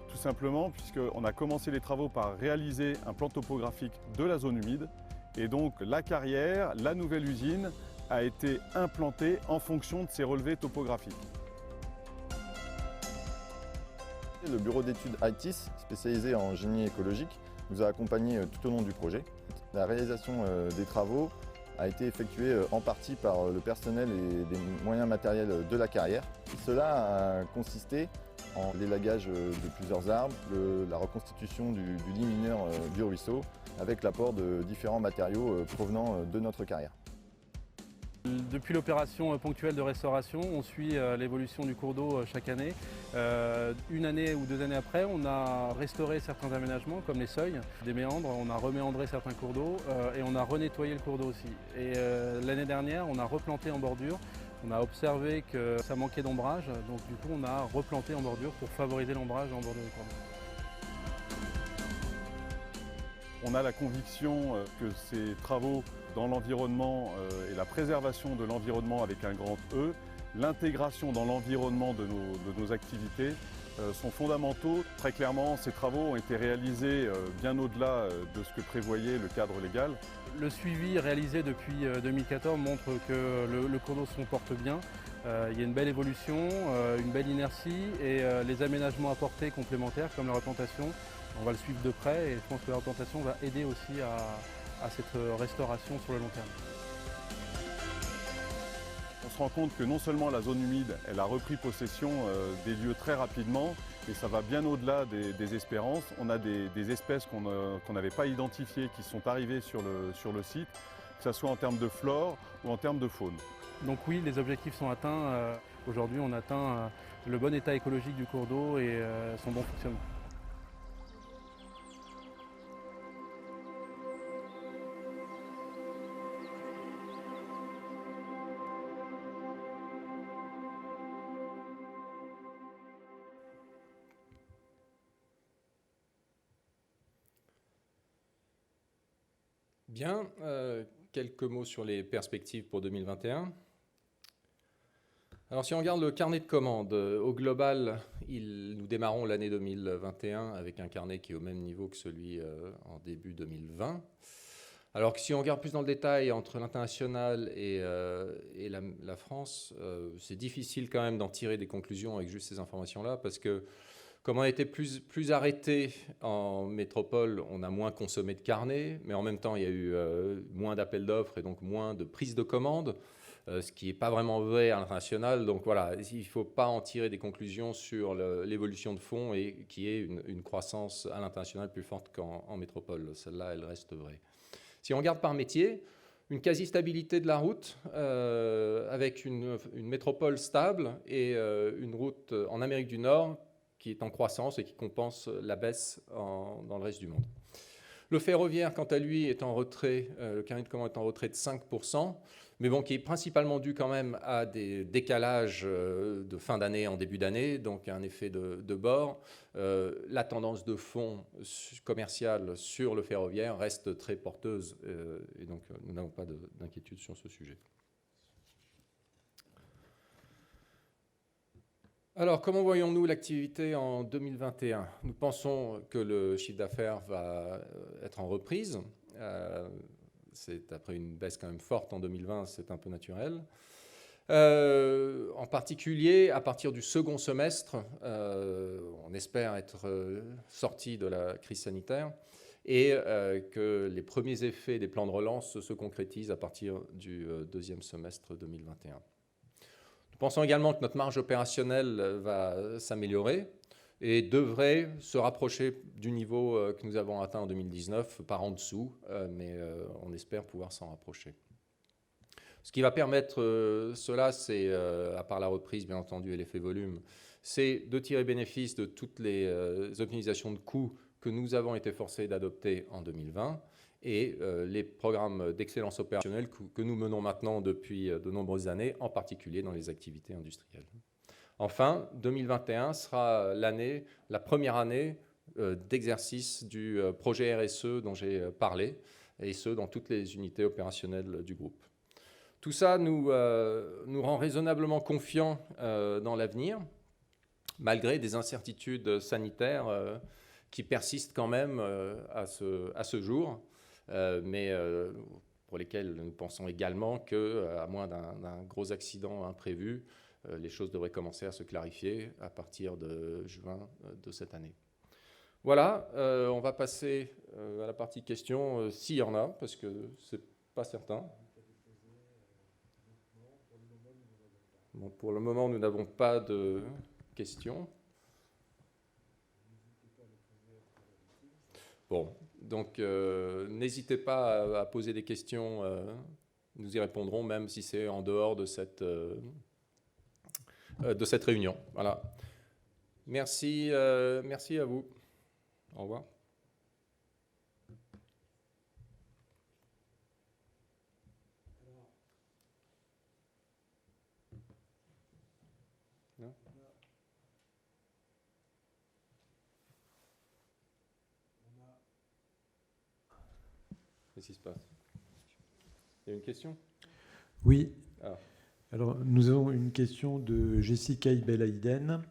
tout simplement puisqu'on a commencé les travaux par réaliser un plan topographique de la zone humide. Et donc la carrière, la nouvelle usine, a été implantée en fonction de ces relevés topographiques. Le bureau d'études ITIS, spécialisé en génie écologique, nous a accompagnés tout au long du projet. La réalisation des travaux a été effectuée en partie par le personnel et des moyens matériels de la carrière. Cela a consisté en l'élagage de plusieurs arbres, la reconstitution du lit mineur du ruisseau, avec l'apport de différents matériaux provenant de notre carrière. Depuis l'opération ponctuelle de restauration, on suit l'évolution du cours d'eau chaque année. Une année ou 2 années après, on a restauré certains aménagements comme les seuils des méandres, on a reméandré certains cours d'eau et on a renettoyé le cours d'eau aussi. Et l'année dernière, on a replanté en bordure. On a observé que ça manquait d'ombrage, donc du coup on a replanté en bordure pour favoriser l'ombrage en bordure du cours d'eau. On a la conviction que ces travaux dans l'environnement et la préservation de l'environnement avec un grand E, l'intégration dans l'environnement de nos activités sont fondamentaux. Très clairement, ces travaux ont été réalisés bien au-delà de ce que prévoyait le cadre légal. Le suivi réalisé depuis 2014 montre que le cours d'eau se comporte bien. Il y a une belle évolution, une belle inertie et les aménagements apportés complémentaires comme la replantation, on va le suivre de près et je pense que la replantation va aider aussi à cette restauration sur le long terme. On se rend compte que non seulement la zone humide, elle a repris possession des lieux très rapidement, et ça va bien au-delà des espérances. On a des espèces qu'on n'avait pas identifiées qui sont arrivées sur le site, que ce soit en termes de flore ou en termes de faune. Donc oui, les objectifs sont atteints. Aujourd'hui, on atteint le bon état écologique du cours d'eau et son bon fonctionnement. Bien, quelques mots sur les perspectives pour 2021. Alors si on regarde le carnet de commandes, au global, nous démarrons l'année 2021 avec un carnet qui est au même niveau que celui en début 2020. Alors que si on regarde plus dans le détail entre l'international et la France, c'est difficile quand même d'en tirer des conclusions avec juste ces informations-là, parce que comme on a été plus arrêté en métropole, on a moins consommé de carnet, mais en même temps, il y a eu moins d'appels d'offres et donc moins de prises de commandes, ce qui n'est pas vraiment vrai à l'international. Donc voilà, il ne faut pas en tirer des conclusions sur l'évolution de fonds et qui est une croissance à l'international plus forte qu'en métropole. Celle-là, elle reste vraie. Si on regarde par métier, une quasi-stabilité de la route avec une métropole stable et une route en Amérique du Nord qui est en croissance et qui compense la baisse dans le reste du monde. Le ferroviaire, quant à lui, est en retrait, le carnet de commande est en retrait de 5%, mais bon, qui est principalement dû quand même à des décalages de fin d'année en début d'année, donc un effet de bord. La tendance de fond commercial sur le ferroviaire reste très porteuse, et donc nous n'avons pas d'inquiétude sur ce sujet. Alors, comment voyons-nous l'activité en 2021 ? Nous pensons que le chiffre d'affaires va être en reprise. C'est après une baisse quand même forte en 2020, c'est un peu naturel. En particulier, à partir du second semestre, on espère être sorti de la crise sanitaire et que les premiers effets des plans de relance se concrétisent à partir du deuxième semestre 2021. Nous pensons également que notre marge opérationnelle va s'améliorer et devrait se rapprocher du niveau que nous avons atteint en 2019, par en dessous, mais on espère pouvoir s'en rapprocher. Ce qui va permettre cela, c'est, à part la reprise bien entendu et l'effet volume, c'est de tirer bénéfice de toutes les optimisations de coûts que nous avons été forcés d'adopter en 2020 et les programmes d'excellence opérationnelle que nous menons maintenant depuis de nombreuses années, en particulier dans les activités industrielles. Enfin, 2021 sera la première année d'exercice du projet RSE dont j'ai parlé, et ce, dans toutes les unités opérationnelles du groupe. Tout ça nous rend raisonnablement confiants dans l'avenir, malgré des incertitudes sanitaires qui persistent quand même à ce jour, mais pour lesquelles nous pensons également qu'à moins d'un gros accident imprévu, les choses devraient commencer à se clarifier à partir de juin de cette année. Voilà, on va passer à la partie questions, s'il y en a, parce que ce n'est pas certain. Bon, pour le moment, nous n'avons pas de questions. Bon, donc n'hésitez pas à poser des questions, nous y répondrons, même si c'est en dehors de cette réunion. Voilà. Merci, merci à vous. Au revoir. Non ? Qu'est-ce qui se passe ? Il y a une question ? Oui. Ah. Alors, nous avons une question de Jessica Ibelaïden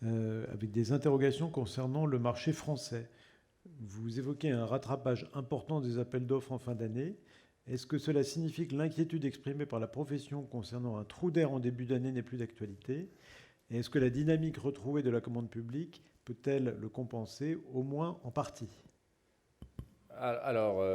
avec des interrogations concernant le marché français. Vous évoquez un rattrapage important des appels d'offres en fin d'année. Est-ce que cela signifie que l'inquiétude exprimée par la profession concernant un trou d'air en début d'année n'est plus d'actualité ? Et est-ce que la dynamique retrouvée de la commande publique peut-elle le compenser, au moins en partie ? Alors,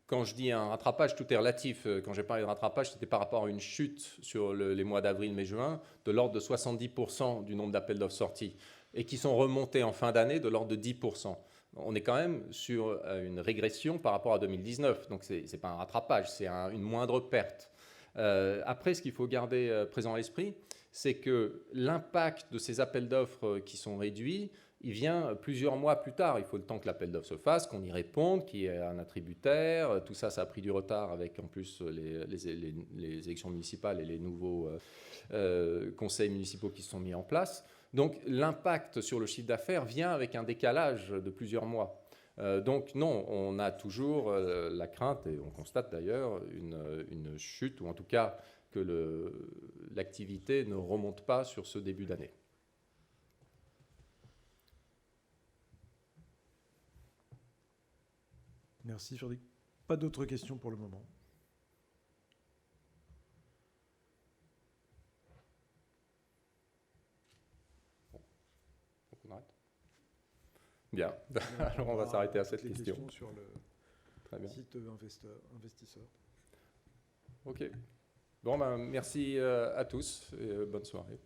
quand je dis un rattrapage, tout est relatif. Quand j'ai parlé de rattrapage, c'était par rapport à une chute sur les mois d'avril, mai, juin, de l'ordre de 70% du nombre d'appels d'offres sortis, et qui sont remontés en fin d'année de l'ordre de 10%. On est quand même sur une régression par rapport à 2019, donc ce n'est pas un rattrapage, c'est une moindre perte. Après, ce qu'il faut garder présent à l'esprit, c'est que l'impact de ces appels d'offres qui sont réduits, il vient plusieurs mois plus tard. Il faut le temps que l'appel d'offres se fasse, qu'on y réponde, qu'il y ait un attributaire. Tout ça, ça a pris du retard avec en plus les élections municipales et les nouveaux conseils municipaux qui se sont mis en place. Donc l'impact sur le chiffre d'affaires vient avec un décalage de plusieurs mois. Donc non, on a toujours la crainte, et on constate d'ailleurs une chute, ou en tout cas que l'activité ne remonte pas sur ce début d'année. Merci, Jordi. Pas d'autres questions pour le moment. On arrête ? Bien, alors on va s'arrêter à cette question. Sur le site investisseur. Ok. Bon, ben, merci à tous et bonne soirée.